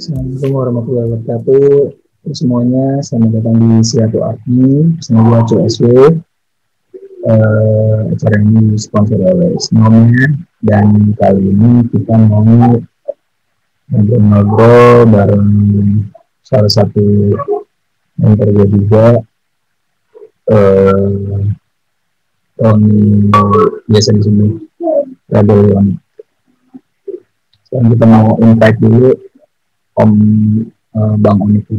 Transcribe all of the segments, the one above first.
Assalamualaikum warahmatullahi wabarakatuh. Semuanya, selamat datang di Siatu Arti bersama gue Acu SW. Acara ini disponsor oleh Snowman dan kali ini kita mau ngobrol-ngobrol bareng salah satu mentor gue juga, Tony, biasa disebut Rebellion. Sekarang kita mau invite dulu Om Bang Onik.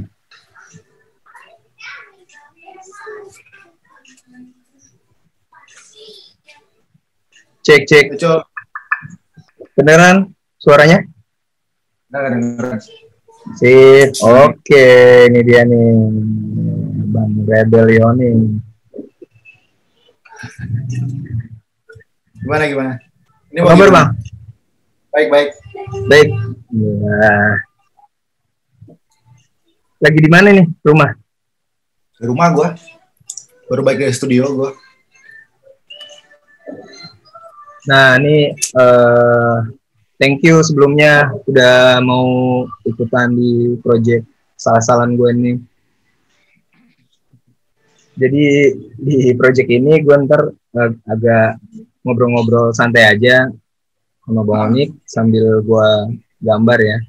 Cek. Beneran suaranya? Beneran. Sip. Oke, ini dia nih Bang Rebellion nih. Gimana? Ini apa kabar, Bang? Baik. Ya. Lagi di mana nih? Rumah? Di rumah gue. Baru balik dari studio gue. Nah, ini thank you sebelumnya udah mau ikutan di project salah-salahan gue nih. Jadi di project ini gue ntar agak ngobrol-ngobrol santai aja sama Bang Onik sambil gue gambar ya.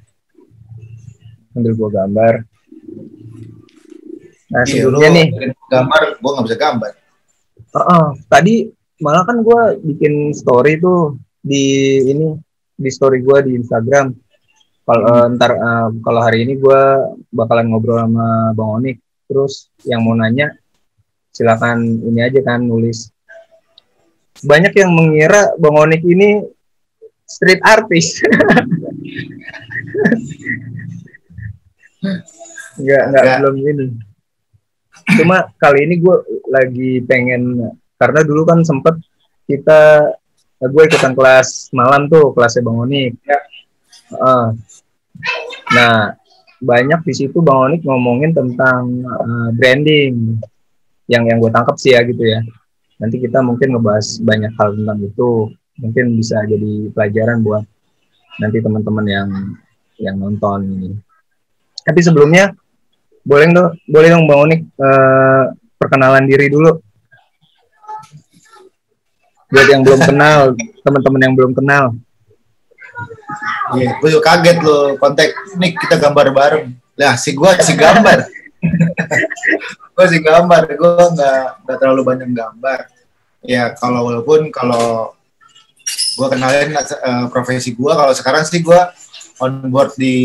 Nah, sebelumnya nih gambar, gue nggak bisa gambar. Tadi malah kan gue bikin story tuh di story gue di Instagram. Kalau hari ini gue bakalan ngobrol sama Bang Onik. Terus yang mau nanya silakan ini aja kan nulis. Banyak yang mengira Bang Onik ini street artist. Enggak belum ini. Cuma kali ini gue lagi pengen, karena dulu kan sempet gue ikutan kelas malam tuh, kelasnya Bang Onik. Ya. Nah, banyak di situ Bang Onik ngomongin tentang branding, yang gue tangkap sih ya gitu ya. Nanti kita mungkin ngebahas banyak hal tentang itu, mungkin bisa jadi pelajaran buat nanti teman-teman yang nonton ini. Tapi sebelumnya boleh dong Bang Onik perkenalan diri dulu. Buat yang belum kenal, teman-teman yang belum kenal. Iya, gue juga kaget lo kontak. Nih kita gambar bareng. Lah, gue gambar. Gue nggak terlalu banyak gambar. Ya walaupun kalau gue kenalin profesi gue, kalau sekarang sih gue on board di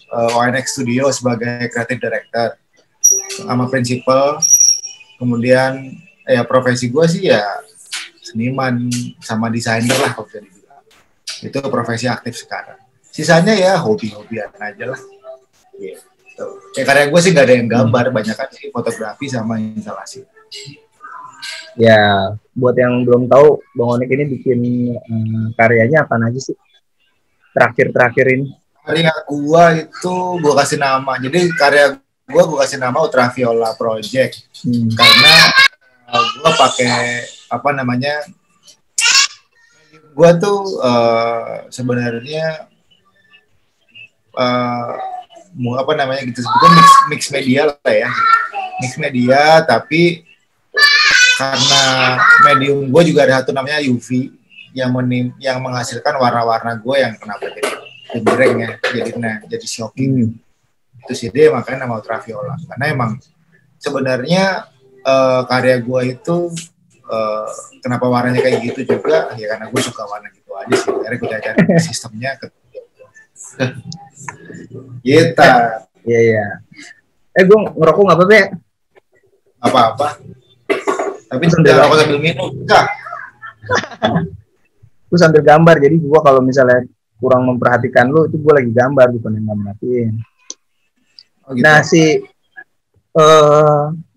ONX Studio sebagai creative director sama principal. Kemudian ya profesi gue sih ya seniman sama desainer lah kalau bisa dibilang. Itu profesi aktif sekarang. Sisanya ya hobi-hobian aja lah. Gitu. Ya karya gue sih nggak ada yang gambar, banyak kan sih fotografi sama instalasi. Ya, buat yang belum tahu, Bang Onik ini bikin karyanya apa aja sih? Terakhir ini. Karya gue itu gue kasih nama. Jadi karya gue kasih nama Ultraviola Project. Karena gue pakai apa namanya? Gue tuh sebenarnya apa namanya gitu sebetulnya mix media lah ya. Mix media, tapi karena medium gue juga ada satu namanya UV yang menghasilkan warna-warna gue yang kenapa jadi ya, jadi shocking. Itu sih dia makanya nama Ultraviola. Karena emang sebenarnya karya gue itu kenapa warnanya kayak gitu juga ya karena gue suka warna gitu aja sih. Akhirnya gue cari sistemnya kita. Iya. Gue ngerokok nggak apa-apa ya? Apa-apa. Tapi jangan rokok sambil minum. Enggak. Gue sambil gambar, jadi gue kalau misalnya kurang memperhatikan lo, itu gue lagi gambar, bukan yang nggak merhatiin. Oh, gitu. Nah,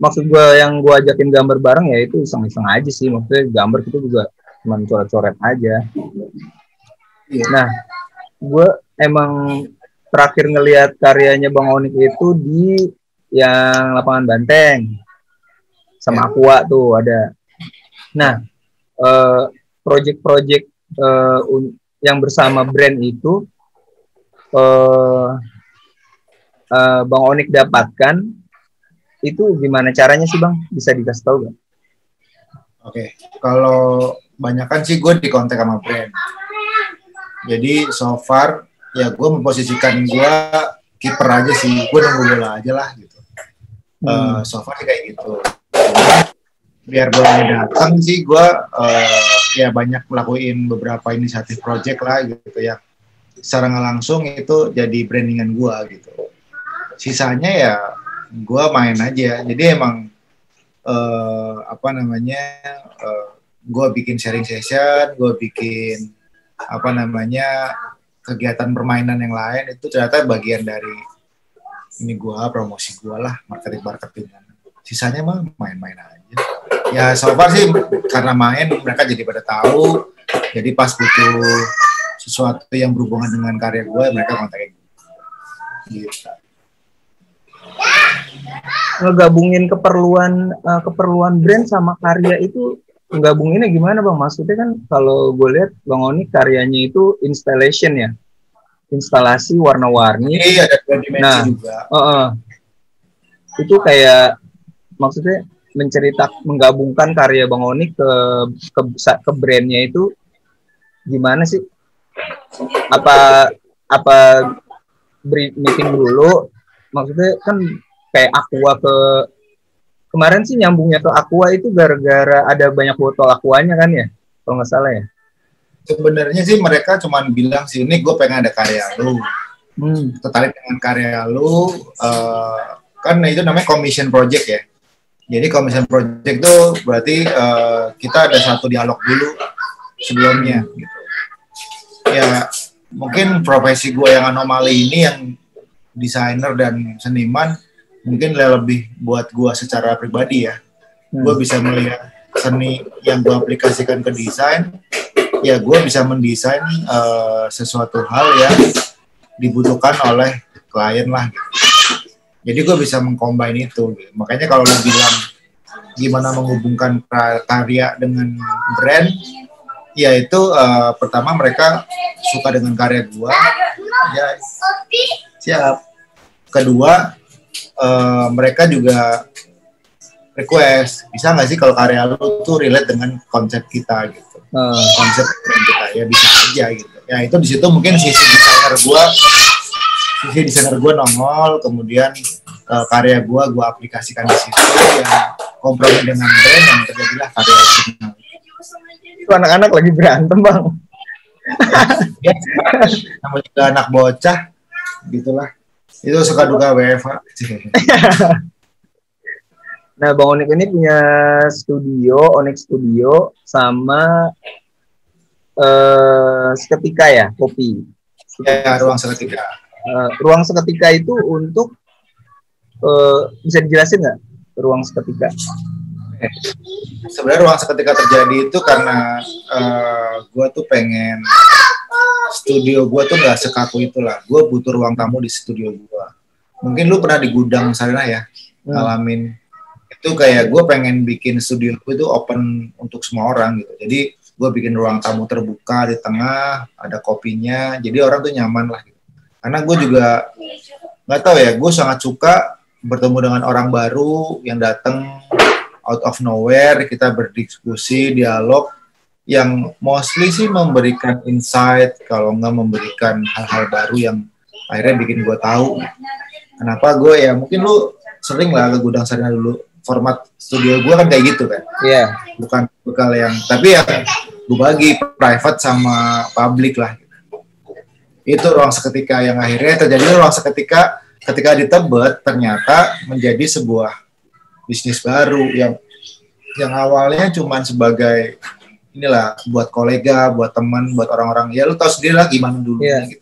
maksud gue yang gue ajakin gambar bareng ya itu iseng-iseng aja sih. Maksudnya gambar itu juga cuma coret-coret aja. Iya. Nah, gue emang terakhir ngelihat karyanya Bang Onik itu di yang Lapangan Banteng sama Aqua tuh ada. Nah, project-project yang bersama brand itu Bang Onik dapatkan itu gimana caranya sih Bang? Bisa dikasih tahu gak? Oke, kalau banyak kan sih gue di kontak sama brand. Jadi so far ya gue memposisikan gue kiper aja sih, gue nunggu bola aja lah gitu. So far sih kayak gitu. Biar bolanya datang sih gue ya banyak melakukan beberapa inisiatif project lah gitu ya. Secara nggak langsung itu jadi brandingan gue gitu. Sisanya ya gue main aja. Jadi emang gue bikin sharing session, gue bikin kegiatan permainan yang lain itu ternyata bagian dari ini gue promosi gue lah, marketingan. Sisanya mah main-main aja. Ya so far sih karena main mereka jadi pada tahu. Jadi pas butuh sesuatu yang berhubungan dengan karya gue, mereka kontak gue. Gitu. Ngegabungin keperluan brand sama karya itu ngegabunginnya gimana Bang? Maksudnya kan kalau gue lihat Bang Onik karyanya itu installation ya, instalasi warna-warni. Iya, ada dua dimensi juga. Itu kayak maksudnya menggabungkan karya Bang Onik ke brandnya itu gimana sih? Apa meeting dulu? Maksudnya kan kayak Aqua kemarin sih nyambungnya ke Aqua itu gara-gara ada banyak botol Aquanya kan ya, kalau nggak salah ya. Sebenarnya sih mereka cuma bilang sih ini gue pengen ada karya lu, tertarik dengan karya lu, kan itu namanya commission project ya. Jadi commission project itu berarti kita ada satu dialog dulu sebelumnya. Gitu. Ya mungkin profesi gue yang anomali ini yang desainer dan seniman mungkin lebih buat gue secara pribadi ya. Gue bisa melihat seni yang gue aplikasikan ke desain, ya gue bisa mendesain sesuatu hal yang dibutuhkan oleh klien lah. Gitu. Jadi gue bisa mengcombine itu. Gitu. Makanya kalau lo bilang gimana menghubungkan karya dengan brand, ya itu pertama mereka suka dengan karya gue. Ya, siap. Kedua, mereka juga request, bisa nggak sih kalau karya lu tuh relate dengan konsep kita gitu, konsep kita ya bisa aja gitu. Ya itu di situ mungkin sisi desainer gue nongol, kemudian karya gue aplikasikan di situ yang kompromi dengan brand yang terjadilah karya original. Itu anak-anak lagi berantem Bang. Ya, namanya juga anak bocah, gitulah. Itu suka duka WFH. Nah, Bang Onik ini punya studio, Onik Studio, sama seketika ya, kopi. Ya, ruang seketika. Ruang seketika itu untuk, bisa dijelasin nggak, ruang seketika? Sebenarnya ruang seketika terjadi itu karena gue tuh pengen studio gue tuh nggak sekaku itulah. Gue butuh ruang tamu di studio gue. Mungkin lu pernah di gudang Sarina ya, ngalamin. Itu kayak gue pengen bikin studio gue itu open untuk semua orang gitu. Jadi gue bikin ruang tamu terbuka di tengah, ada kopinya. Jadi orang tuh nyaman lah gitu. Karena gue juga nggak tahu ya, gue sangat suka bertemu dengan orang baru yang datang out of nowhere. Kita berdiskusi, dialog. Yang mostly sih memberikan insight, kalau nggak memberikan hal-hal baru yang akhirnya bikin gue tahu kenapa gue ya mungkin lu sering lah ke Gudang Sarina dulu, format studio gue kan kayak gitu kan, bukan bekal yang tapi ya gue bagi private sama public lah. Itu ruang seketika yang akhirnya terjadi ruang seketika ketika di Tebet ternyata menjadi sebuah bisnis baru yang awalnya cuma sebagai inilah buat kolega, buat teman, buat orang-orang. Ya lu tahu sendiri lah gimana dulu. Gitu.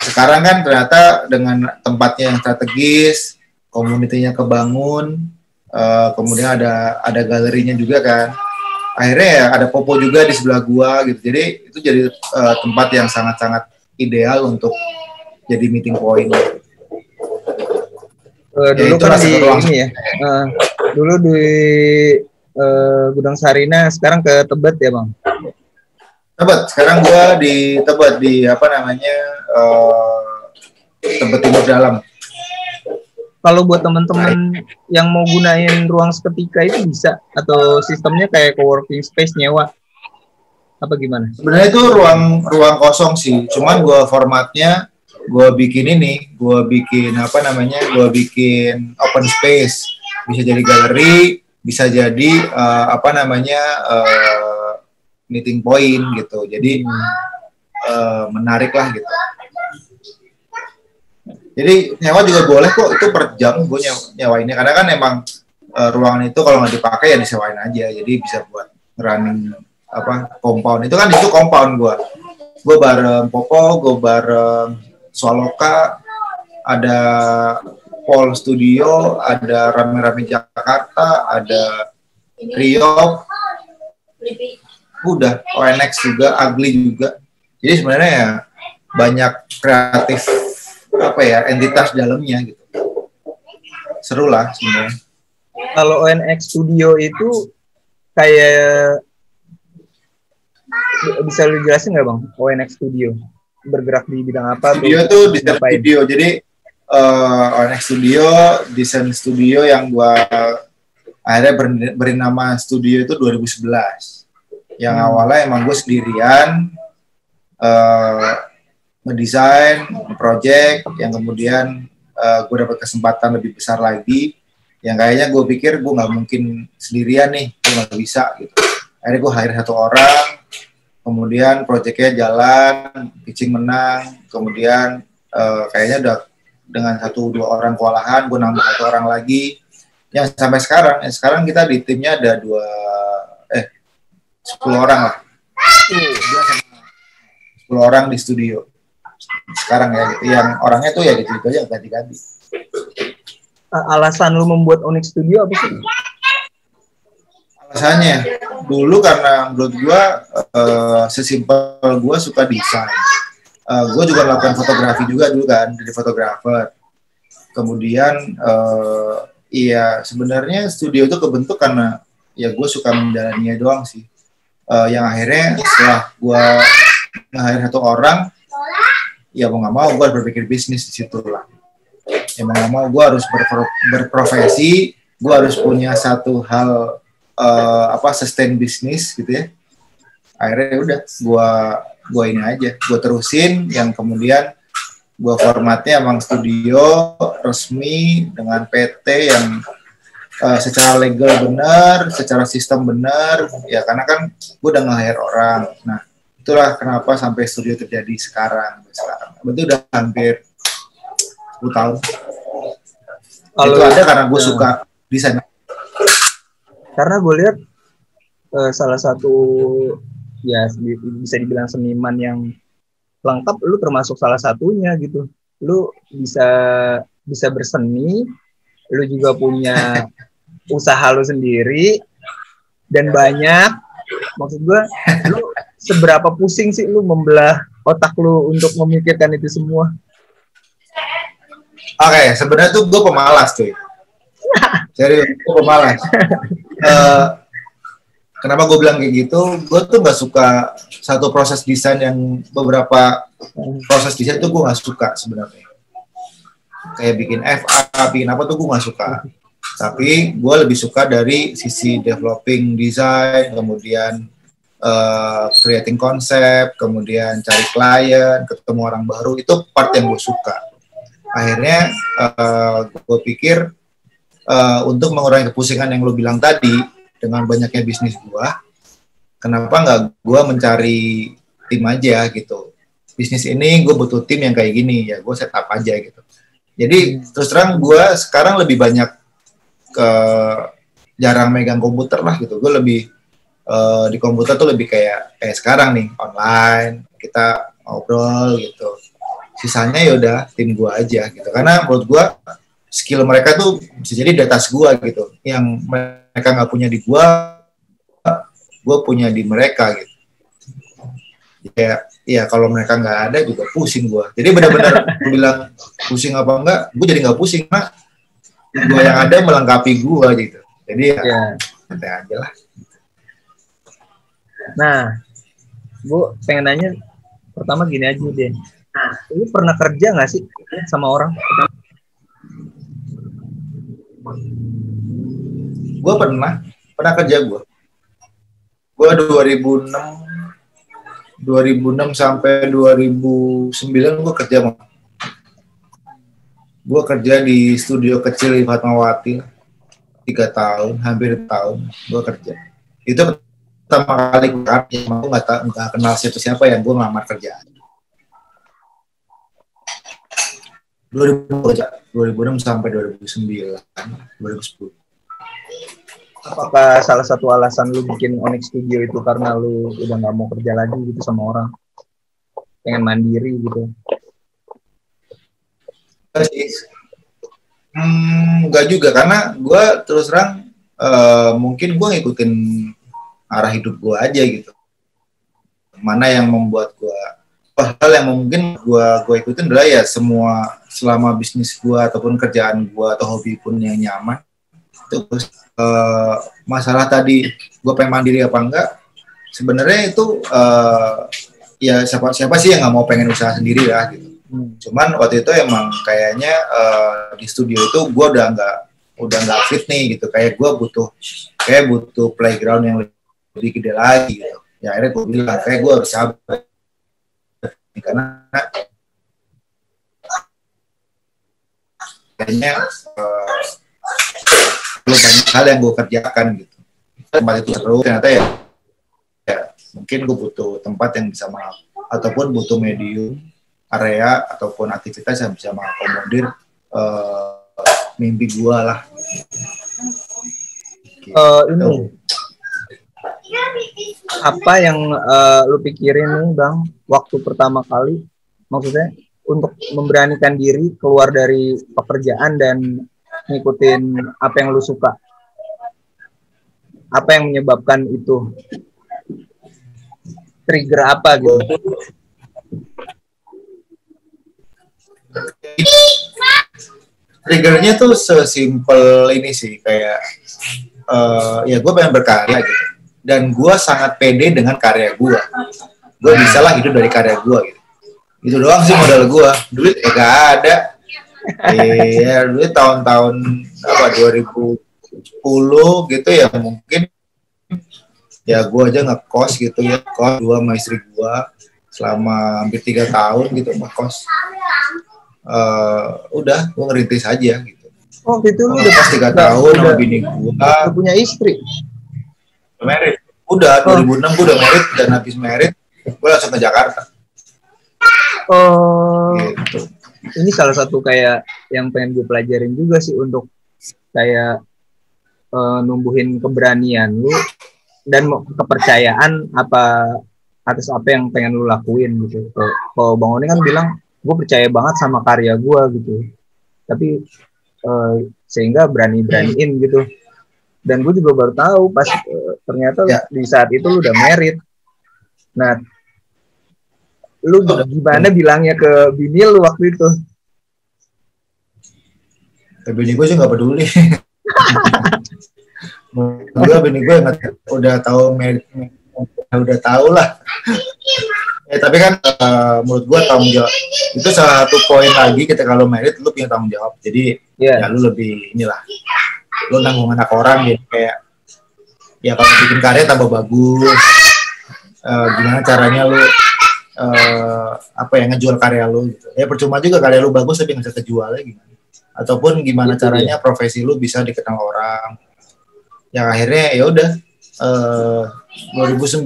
Sekarang kan ternyata dengan tempatnya yang strategis, komunitinya kebangun, kemudian ada galerinya juga kan. Akhirnya ya ada Popo juga di sebelah gua gitu. Jadi itu jadi tempat yang sangat-sangat ideal untuk jadi meeting point. Dulu kan di ini ya. Dulu di Gudang Sarina, sekarang ke Tebet ya Bang? Tebet, sekarang gue di Tebet di Tebet Timur Dalam. kalau buat teman-teman yang mau gunain ruang seketika itu bisa, atau sistemnya kayak co-working space nyewa apa gimana? Sebenarnya itu ruang kosong sih, cuman gue formatnya gue bikin ini, gue bikin apa namanya, gue bikin open space, bisa jadi galeri, bisa jadi apa namanya meeting point gitu, jadi menarik lah gitu. Jadi nyewa juga boleh kok, itu per jam gue nyewainnya, karena kan emang ruangan itu kalau nggak dipakai ya disewain aja, jadi bisa buat running apa compound itu kan, itu compound gue bareng Popo, gue bareng Swaloka, ada Paul Studio, ada Rame-Rame Jakarta, ada Rio, udah ONX juga, Ugly juga. Jadi sebenarnya ya banyak kreatif apa ya entitas dalamnya gitu, seru lah sebenarnya. Kalau ONX Studio itu kayak, bisa lu jelasin nggak bang, ONX Studio bergerak di bidang apa? Studio tuh desain studio, jadi ONX Studio desain studio yang gua akhirnya beri nama studio itu 2011. Yang awalnya emang gue sendirian ngedesain project, yang kemudian gue dapat kesempatan lebih besar lagi, yang kayaknya gue pikir gue nggak mungkin sendirian nih, gue nggak bisa gitu. Akhirnya gue hire 1 orang, kemudian projectnya jalan, pitching menang, kemudian kayaknya udah dengan 1-2 orang kewalahan, gue nambah 1 orang lagi, yang sampai sekarang kita di timnya ada 10 orang lah, 10 orang di studio sekarang ya gitu. Yang orangnya tuh ya gitu aja ganti-ganti. Alasan lu membuat Onyx Studio apa sih? Alasannya dulu karena menurut gua sesimpel gua suka desain. Gua juga melakukan fotografi juga dulu kan, jadi fotografer. Kemudian iya sebenarnya studio itu kebentuk karena ya gue suka menjalaninya doang sih. Yang akhirnya setelah gue nge-hire 1 orang, ya mau nggak mau gue berpikir bisnis di situ lah. Ya mau nggak mau gue harus berprofesi, gue harus punya satu hal sustain bisnis gitu ya. Akhirnya udah gue ini aja, gue terusin, yang kemudian gue formatnya emang studio resmi dengan PT yang secara legal benar, secara sistem benar, ya karena kan gue udah nge-hire orang. Nah, itulah kenapa sampai studio terjadi sekarang. Betul udah hampir 10 tahun. Itu ada karena gue suka desain. Karena gue lihat salah satu ya bisa dibilang seniman yang lengkap, lu termasuk salah satunya gitu. Lu bisa berseni, lu juga punya usaha lu sendiri, dan banyak, maksud gue, lu seberapa pusing sih lu membelah otak lu untuk memikirkan itu semua? Oke, sebenarnya tuh gue pemalas cuy. Serius, gue pemalas. Kenapa gue bilang kayak gitu? Gue tuh gak suka satu proses desain, yang beberapa proses desain tuh gue gak suka sebenarnya. Kayak bikin FA, bikin apa tuh gue gak suka. Tapi gue lebih suka dari sisi developing design, kemudian creating konsep, kemudian cari klien, ketemu orang baru, itu part yang gue suka. Akhirnya gue pikir untuk mengurangi kepusingan yang lo bilang tadi, dengan banyaknya bisnis gue, kenapa nggak gue mencari tim aja gitu. Bisnis ini gue butuh tim yang kayak gini, ya gue setup aja gitu. Jadi terus terang gue sekarang lebih banyak jarang megang komputer lah gitu. Gue lebih di komputer tuh lebih kayak sekarang nih, online, kita ngobrol gitu. Sisanya yaudah tim gue aja gitu. Karena menurut gue skill mereka tuh bisa jadi di atas gue gitu. Yang mereka nggak punya di gue punya di mereka gitu. Ya kalau mereka nggak ada juga pusing gue. Jadi benar-benar bilang pusing apa enggak, gue jadi nggak pusing, karena gue yang ada melengkapi gue gitu. Jadi ya santai aja lah. Nah, gue pengen nanya pertama gini aja deh. Nah, lu pernah kerja nggak sih sama orang? Gue pernah kerja gue. Gue 2006 sampai 2009 gue kerja. Gue kerja di studio kecil di Fatmawati 3 tahun, hampir tahun gue kerja. Itu pertama kali gue nggak kenal siapa yang gue ngelamar kerjaan. 2006 sampai 2009, 2010. Apakah salah satu alasan lu bikin Onyx Studio itu karena lu udah nggak mau kerja lagi gitu sama orang, pengen mandiri gitu? Enggak juga, karena gue terus terang mungkin gue ngikutin arah hidup gue aja gitu. Mana yang membuat gue, hal yang mungkin gue ikutin adalah ya semua selama bisnis gue ataupun kerjaan gue atau hobi pun yang nyaman. Terus masalah tadi gue pengen mandiri apa enggak, sebenarnya itu ya siapa sih yang nggak mau pengen usaha sendiri lah gitu. Cuman waktu itu emang kayaknya di studio itu gue udah nggak fit nih gitu, kayak gue butuh playground yang lebih gede lagi gitu. Ya akhirnya gue bilang kayak gue harus sabar karena kayaknya banyak hal yang gue kerjakan gitu. Tempat itu seru, ternyata ya mungkin gue butuh tempat yang bisa ataupun butuh medium area ataupun aktivitas yang bisa mengakomodir mimpi gue lah. Ini apa yang lu pikirin nih Bang waktu pertama kali, maksudnya untuk memberanikan diri keluar dari pekerjaan dan ngikutin apa yang lu suka? Apa yang menyebabkan itu? Trigger apa gitu? Triggernya tuh sesimpel ini sih, kayak ya gue pengen berkarya gitu, dan gue sangat pede dengan karya gue. Gue bisa lah hidup dari karya gue gitu. Itu doang sih modal gue. Duit gak ada. Iya, duit tahun-tahun 2010 gitu ya, mungkin ya gue aja ngekos gitu ya, kos gue sama istri gue selama hampir 3 tahun gitu ngekos. Udah gue ngerintis aja gitu. Oh gitu, lu udah pas 3 tahun sama bini gue. Udah punya istri? Married. Udah 2006 gue udah married, dan habis married gue langsung ke Jakarta. Oh gitu. Ini salah satu kayak yang pengen gue pelajarin juga sih, untuk kayak numbuhin keberanian lu dan kepercayaan atas apa yang pengen lu lakuin gitu. Kalau Bang Oni kan bilang gue percaya banget sama karya gue gitu, tapi sehingga beraniin gitu. Dan gue juga baru tahu pas ternyata di saat itu lu udah married. Nah, lu gimana bilangnya ke bini lu waktu itu? Bini gue sih nggak peduli. Bini gue udah tahu married, udah tahu lah. Tapi kan menurut gue tanggung jawab itu salah satu poin lagi ketika lo married, lo punya tanggung jawab. Jadi ya lo lebih inilah, lo nanggung anak orang, jadi kayak ya kalau bikin karya tambah bagus. Gimana caranya lo ngejual karya lo gitu. Ya percuma juga karya lo bagus tapi nggak bisa kejual gimana. Ataupun gimana caranya profesi lo bisa dikenal orang. Yang akhirnya ya udah 2009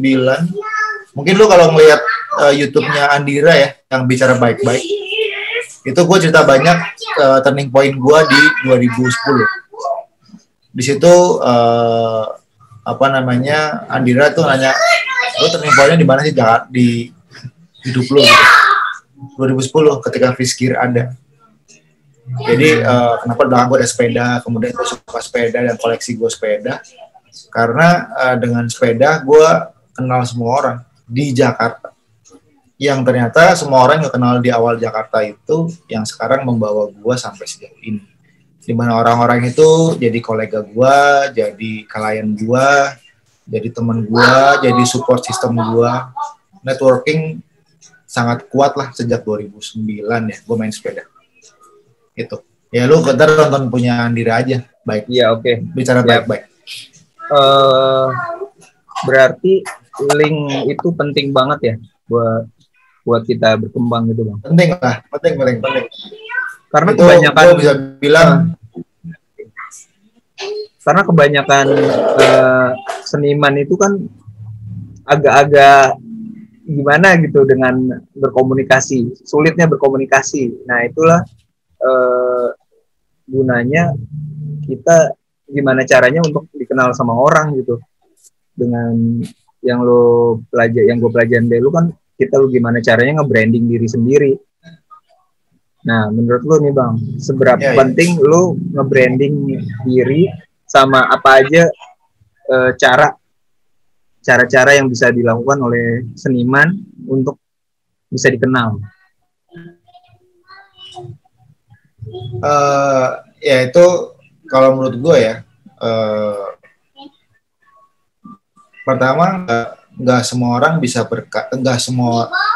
mungkin lo kalau ngelihat YouTube-nya Andira ya yang bicara baik-baik, itu gue cerita banyak turning point gue di 2010. Di situ Andira tuh nanya, lo turning point-nya di mana sih di hidup lo gitu. 2010 ketika Fiskir ada. Jadi kenapa belakang gue ada sepeda, kemudian gue suka sepeda dan koleksi gue sepeda, karena dengan sepeda gue kenal semua orang di Jakarta, yang ternyata semua orang yang kenal di awal Jakarta itu yang sekarang membawa gue sampai sejauh ini, dimana orang-orang itu jadi kolega gue, jadi klien gue, jadi teman gue, jadi support system gue. Networking sangat kuat lah sejak 2009 ya gue main sepeda itu. Ya lu ntar nonton punya Andira aja, baik. Iya, oke. Bicara baik-baik. eh berarti link itu penting banget ya buat kita berkembang gitu bang. Penting lah, penting. Karena itu kebanyakan bisa bilang karena kebanyakan seniman itu kan agak-agak gimana gitu dengan berkomunikasi, sulitnya berkomunikasi. Nah itulah gunanya kita gimana caranya untuk dikenal sama orang gitu. Dengan yang gue pelajarin dari lu kan, kita lu gimana caranya nge-branding diri sendiri. Nah, menurut lu nih Bang, seberapa penting lu nge-branding diri, sama apa aja cara-cara yang bisa dilakukan oleh seniman untuk bisa dikenal? Ya itu kalau menurut gue ya, pertama nggak semua orang bisa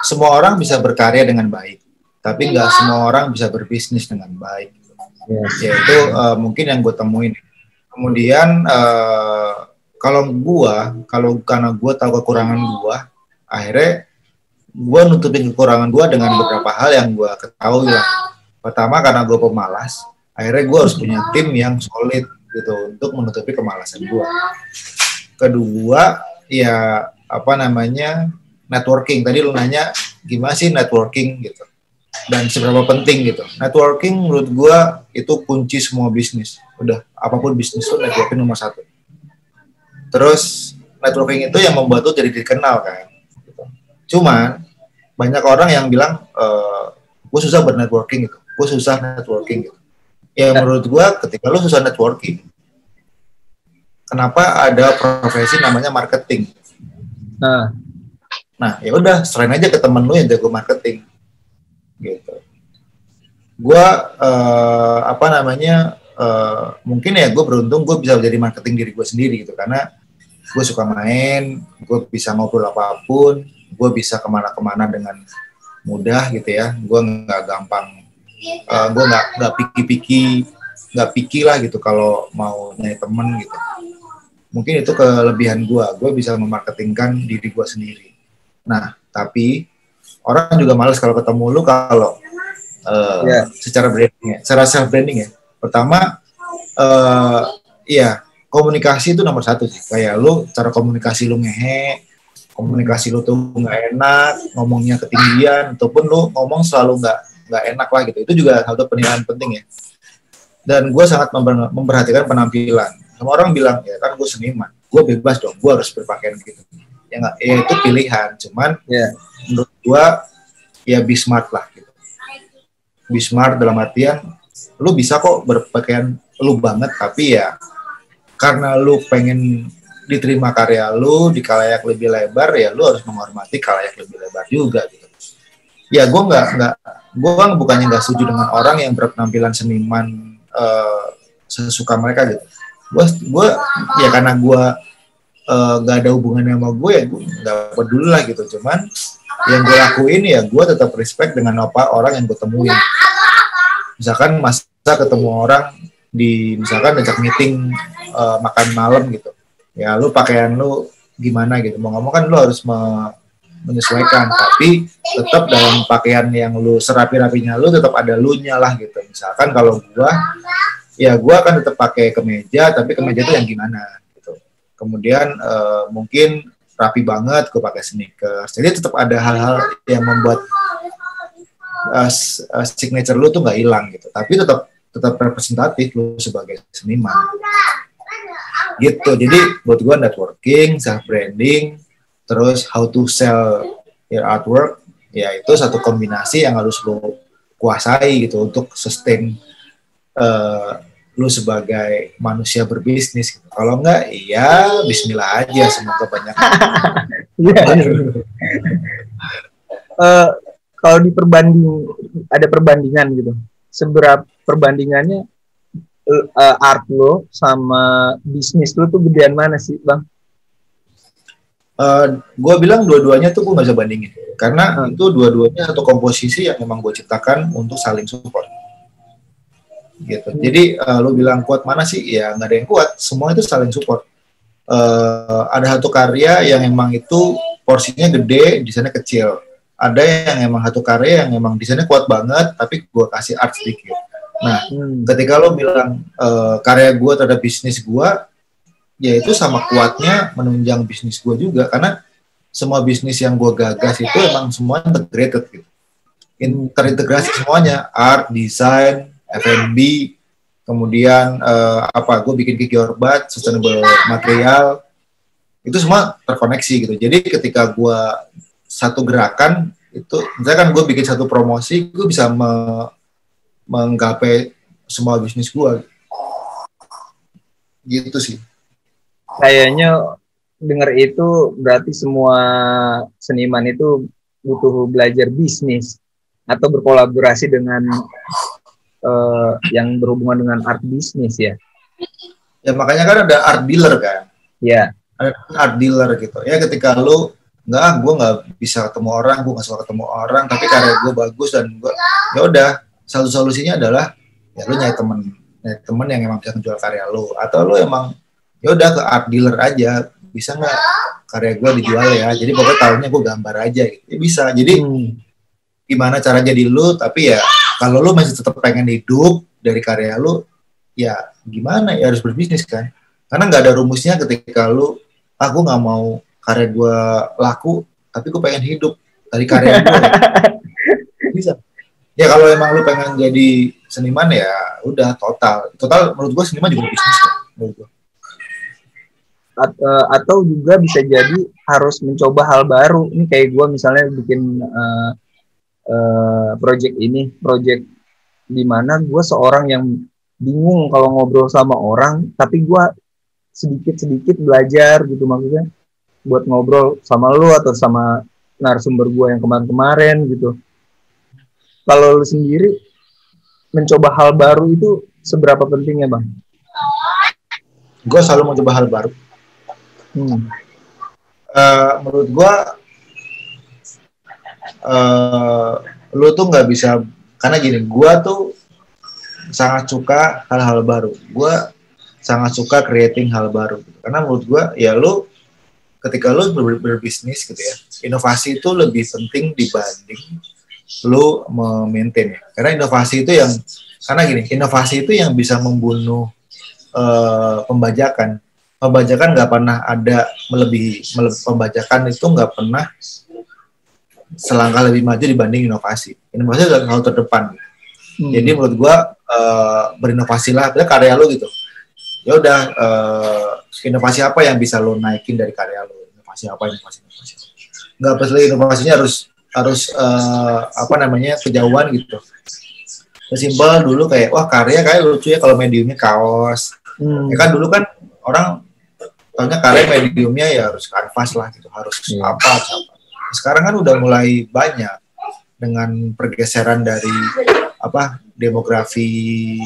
semua orang bisa berkarya dengan baik, tapi nggak semua orang bisa berbisnis dengan baik. Ya itu mungkin yang gue temuin. Kemudian karena gue tahu kekurangan gue, akhirnya gue nutupin kekurangan gue dengan beberapa hal yang gue ketahui lah. Pertama karena gue pemalas, akhirnya gue harus punya tim yang solid gitu untuk menutupi kemalasan gue. Kedua, ya networking. Tadi lu nanya gimana sih networking gitu, dan seberapa penting gitu. Networking menurut gue itu kunci semua bisnis. Udah, apapun bisnis lu, networking nomor 1. Terus networking itu yang membuat lu jadi dikenal kan. Gitu. Cuman banyak orang yang bilang gue susah bernetworking gitu, gue susah networking gitu. Ya menurut gue ketika lu susah networking, kenapa ada profesi namanya marketing? Nah, ya udah, serain aja ke temen lu yang jago marketing, gitu. Gue mungkin ya gue beruntung gue bisa jadi marketing diri gue sendiri gitu, karena gue suka main, gue bisa ngobrol apapun, gue bisa kemana-kemana dengan mudah gitu ya. Gue nggak gampang, gue nggak picky lah gitu kalau mau nyari temen gitu. Mungkin itu kelebihan gue bisa memarketingkan diri gue sendiri. Nah, tapi orang juga males kalau ketemu lu kalau secara branding, secara self branding ya. Pertama, komunikasi itu nomor 1 sih. Kayak lu, cara komunikasi lu ngehe, komunikasi lu tuh nggak enak, ngomongnya ketinggian, ataupun lu ngomong selalu nggak enak lah gitu. Itu juga satu penilaian penting ya. Dan gue sangat memperhatikan penampilan. Semua orang bilang, ya kan gue seniman, gue bebas dong, gue harus berpakaian gitu. Ya nggak, ya itu pilihan. Cuman menurut gue, ya be smart lah gitu. Be smart dalam artian, lu bisa kok berpakaian lu banget, tapi ya karena lu pengen diterima karya lu di khalayak lebih lebar, ya lu harus menghormati khalayak lebih lebar juga gitu. Ya gue bukannya nggak setuju dengan orang yang berpenampilan seniman sesuka mereka gitu. Gue ya karena gue nggak ada hubungannya sama gue, ya gue nggak peduli lah gitu. Cuman yang gue lakuin ya gue tetap respect dengan apa orang yang gue temuin. Misalkan masa ketemu orang misalkan ajak meeting makan malam gitu, ya lu pakaian lu gimana gitu, mau ngomong kan lu harus menyesuaikan, tapi tetap dalam pakaian yang lu serapi-rapinya lu tetap ada lu nya lah gitu. Misalkan kalau gua akan tetap pakai kemeja, tapi kemeja itu yang gimana gitu. Kemudian mungkin rapi banget gua pakai sneakers. Jadi tetap ada hal-hal yang membuat signature lu tuh nggak hilang gitu, tapi tetap representatif lu sebagai seniman gitu. Jadi buat gue networking, self branding, terus how to sell your artwork, ya itu satu kombinasi yang harus lu kuasai gitu untuk sustain lu sebagai manusia berbisnis gitu. Kalau enggak, ya bismillah aja, semoga banyak. Kalau ada perbandingan gitu, seberapa perbandingannya art lo sama bisnis lo tuh gedean mana sih Bang? Gue bilang dua-duanya tuh gue nggak bisa bandingin, karena itu dua-duanya satu komposisi yang memang gue ciptakan untuk saling support gitu. Jadi lo bilang kuat mana sih? Ya nggak ada yang kuat, semua itu saling support. ada satu karya yang emang itu porsinya gede, desainnya kecil. Ada yang emang satu karya yang emang desainnya kuat banget, tapi gue kasih art sedikit. Nah, ketika lo bilang karya gue terhadap bisnis gue, ya itu sama kuatnya menunjang bisnis gue juga, karena semua bisnis yang gue gagas itu emang semua integrated gitu. Terintegrasi semuanya, art, desain, F&B, kemudian gue bikin gigi orbat, sustainable material, itu semua terkoneksi gitu. Jadi ketika gue satu gerakan itu, misalkan gue bikin satu promosi, gue bisa menggapai semua bisnis gue. Gitu sih. Kayaknya dengar itu berarti semua seniman itu butuh belajar bisnis atau berkolaborasi dengan yang berhubungan dengan art bisnis ya. Ya makanya kan ada art dealer kan. Ya. Ada art dealer gitu. Ya ketika lu gue nggak bisa ketemu orang, gue nggak suka ketemu orang, tapi karya gue bagus dan gue, ya udah, satu solusinya adalah ya lu nyari temen yang emang bisa menjual karya lu, atau lu emang ya udah ke art dealer aja, bisa nggak karya gue dijual ya, jadi pokoknya tahunya gue gambar aja gitu, ya bisa. Jadi gimana cara jadi lu, tapi ya kalau lu masih tetap pengen hidup dari karya lu, ya gimana ya, harus berbisnis kan, karena nggak ada rumusnya ketika lu aku nggak mau karya gue laku, tapi gue pengen hidup dari karya gue. Bisa. Ya kalau emang lu pengen jadi seniman ya udah total menurut gue seniman juga bisnis kan, menurut gue. Atau juga bisa jadi harus mencoba hal baru. Ini kayak gue misalnya bikin project di mana gue seorang yang bingung kalau ngobrol sama orang, tapi gue sedikit belajar gitu, maksudnya buat ngobrol sama lu atau sama narasumber gue yang kemarin gitu. Kalau lu sendiri mencoba hal baru itu seberapa pentingnya, Bang? Gue selalu mencoba hal baru. Menurut gue lu tuh nggak bisa, karena gini, gue tuh sangat suka hal-hal baru. Gue sangat suka creating hal baru. Karena menurut gue ya lu ketika lu berbisnis gitu ya, inovasi itu lebih penting dibanding lu memaintain. Karena inovasi itu inovasi itu yang bisa membunuh pembajakan. Pembajakan nggak pernah ada melebihi pembajakan itu nggak pernah selangkah lebih maju dibanding inovasi. Inovasi adalah hal terdepan. Jadi menurut gua berinovasilah, karya lu gitu. Ya udah, inovasi apa yang bisa lo naikin dari karya lo, inovasi nggak perlu inovasinya harus kejauhan gitu. Simpel dulu kayak wah karya kayak lucu ya kalau mediumnya kaos, ya kan dulu kan orang taunya karya mediumnya ya harus kanvas lah gitu, harus apa. Sekarang kan udah mulai banyak dengan pergeseran dari demografi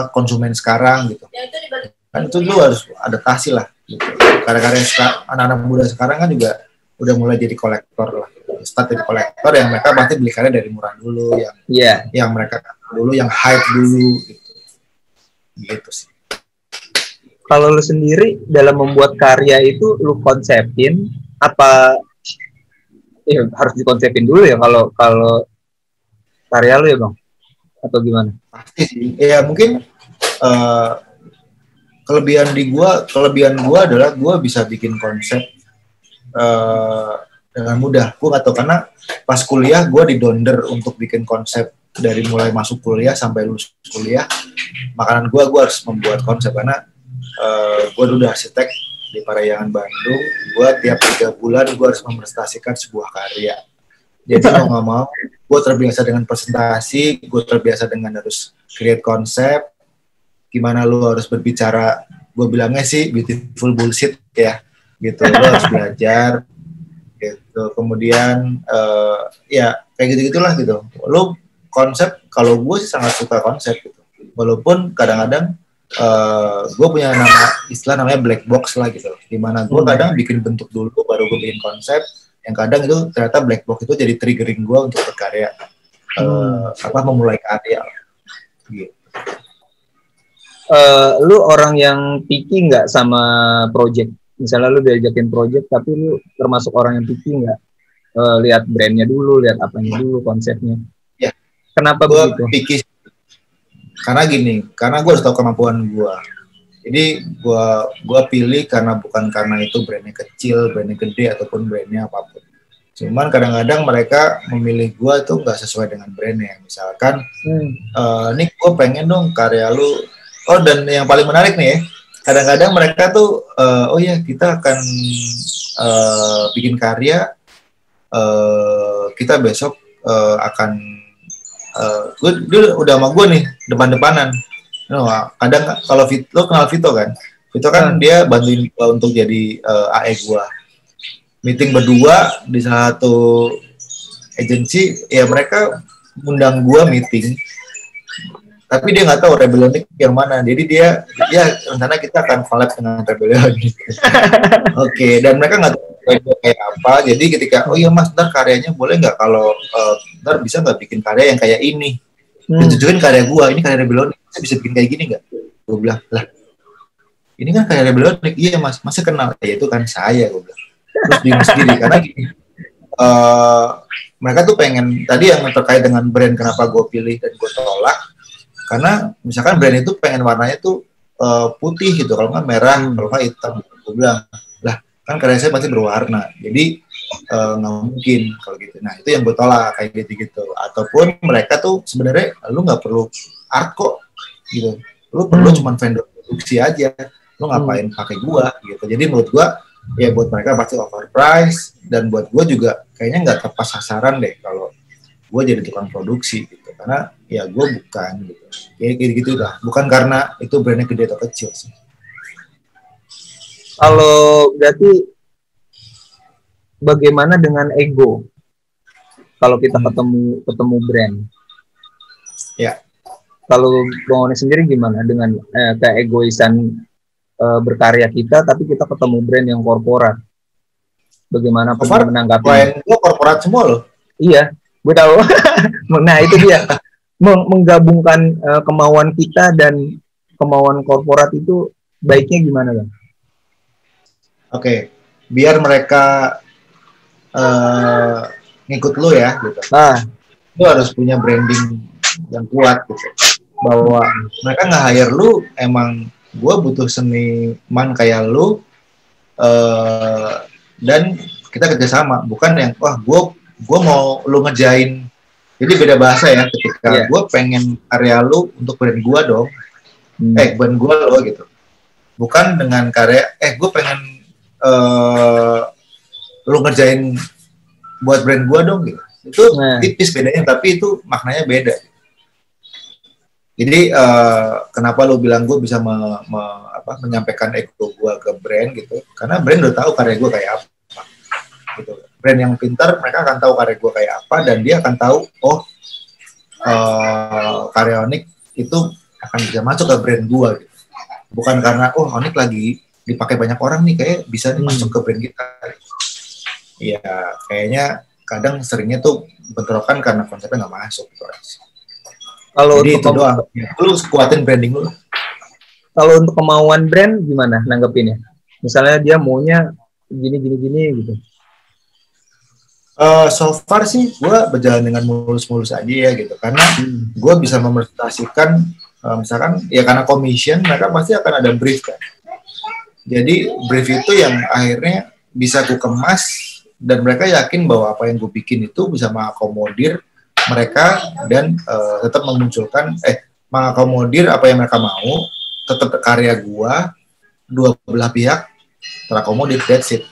konsumen sekarang gitu. Kan itu lu harus adaptasi lah gitu. Karya-karya anak-anak muda sekarang kan juga udah mulai jadi kolektor lah. Start jadi kolektor yang mereka pasti beli karya dari murah dulu, yang mereka dulu, yang hype dulu gitu. Gitu sih. Kalau lu sendiri dalam membuat karya itu lu konsepin apa harus dikonsepin dulu ya kalau karya lu ya, Bang? Atau gimana? Pasti sih. Ya mungkin kelebihan gua adalah gua bisa bikin konsep dengan mudah. Gua nggak tahu, karena pas kuliah gua didonder untuk bikin konsep dari mulai masuk kuliah sampai lulus kuliah. Makanan gua harus membuat konsep, karena gua dulu arsitek di Parahyangan Bandung. Gua tiap 3 bulan gua harus mempresentasikan sebuah karya. Jadi mau nggak mau, gue terbiasa dengan presentasi, gue terbiasa dengan harus create konsep, gimana lu harus berbicara, gue bilangnya sih beautiful bullshit ya, gitu. Lu harus belajar, gitu. Kemudian ya kayak gitu-gitulah gitu. Lu konsep, kalau gue sih sangat suka konsep gitu. Walaupun kadang-kadang gue punya istilah namanya black box lah gitu. Dimana gue kadang bikin bentuk dulu, baru gue bikin konsep. Yang kadang itu ternyata black box itu jadi triggering gue untuk berkarya, memulai karya gitu. lu orang yang picky nggak sama project? Misalnya lu diajakin project, tapi lu termasuk orang yang picky nggak? Lihat brandnya dulu, lihat apanya dulu, konsepnya. Ya, Kenapa gue begitu? pikir karena gini, karena gue harus tahu kemampuan gue. Jadi gue pilih bukan karena itu brandnya kecil, brandnya gede ataupun brandnya apapun. Cuman kadang-kadang mereka memilih gue tuh nggak sesuai dengan brandnya. Misalkan, nih gue pengen dong karya lu. Oh, dan yang paling menarik nih ya, kadang-kadang mereka tuh, oh ya kita akan bikin karya, kita besok akan, dia udah sama gue nih depan-depanan. Kadang kalau lo kenal Vito kan, Vito kan dia bantuin gue untuk jadi AE gue. Meeting berdua di salah satu agensi, ya mereka undang gue meeting, tapi dia nggak tahu Rebellionic yang mana. Jadi dia rencana kita akan collab dengan Rebellionic. Oke, dan mereka nggak tahu kayak apa. Jadi ketika, oh iya mas, ntar karyanya boleh nggak kalau ntar bisa nggak bikin karya yang kayak ini? Tunjukin karya gue, ini karya Rebellionic, saya bisa bikin kayak gini nggak? Gue bilang, lah ini kan karya Rebellionic. Iya mas, masa kenal? Ya itu kan saya, gue bilang. Terus bingung sendiri karena gini, mereka tuh pengen, tadi yang terkait dengan brand, kenapa gue pilih dan gue tolak, karena misalkan brand itu pengen warnanya tuh putih gitu, kalau nggak merah, kalau nggak hitam. Gue bilang, lah kan karya saya pasti berwarna, jadi nggak mungkin kalau gitu. Nah itu yang gue tolak kayak gitu. Ataupun mereka tuh sebenarnya lu nggak perlu art kok gitu, lu perlu cuman vendor produksi aja, lu ngapain pakai gua gitu. Jadi menurut gua ya buat mereka pasti overprice, dan buat gue juga kayaknya nggak tepat sasaran deh kalau gue jadi tukang produksi gitu, karena ya gue bukan gitu, kayak gitu lah, bukan karena itu brandnya gede atau kecil sih. Kalau berarti bagaimana dengan ego kalau kita ketemu brand? Ya. Kalau Bang Oni sendiri gimana dengan keegoisan berkarya kita, tapi kita ketemu brand yang korporat? Bagaimana menanggapi? Klien gue korporat semua loh. Iya, gue tahu. Nah itu dia, menggabungkan kemauan kita dan kemauan korporat itu baiknya gimana Bang? Oke, biar mereka ngikut lu ya gitu. Lu harus punya branding yang kuat gitu, bahwa mereka nggak hire lu emang gue butuh seniman kayak lu, dan kita kerjasama, bukan yang wah gue mau lu ngejain. Jadi beda bahasa ya, ketika gue pengen karya lu untuk brand gue dong, brand gue lo gitu, bukan dengan karya gue pengen lu ngerjain buat brand gue dong gitu. Itu tipis bedanya, tapi itu maknanya beda. Jadi kenapa lu bilang gue bisa menyampaikan ego gue ke brand gitu, karena brand udah tahu karya gue kayak apa gitu. Brand yang pintar, mereka akan tahu karya gue kayak apa, dan dia akan tahu karya Onyx itu akan bisa masuk ke brand gue gitu. Bukan karena Onyx lagi dipakai banyak orang nih, kayak bisa nih masuk ke brand kita. Ya kayaknya kadang seringnya tuh bentrokan karena konsepnya nggak masuk gitu. Kalau jadi itu doang, lu kuatin branding lu. Kalau untuk kemauan brand gimana nanggepinnya? Misalnya dia maunya gini gitu. So far sih gue berjalan dengan mulus-mulus aja ya gitu, karena gue bisa merepresentasikan, misalkan ya karena commission, mereka pasti akan ada brief kan. Jadi brief itu yang akhirnya bisa gue kemas, dan mereka yakin bahwa apa yang gue bikin itu bisa mengakomodir mereka, dan tetap memunculkan mengakomodir apa yang mereka mau, tetap karya gua, dua belah pihak terakomodir, that's it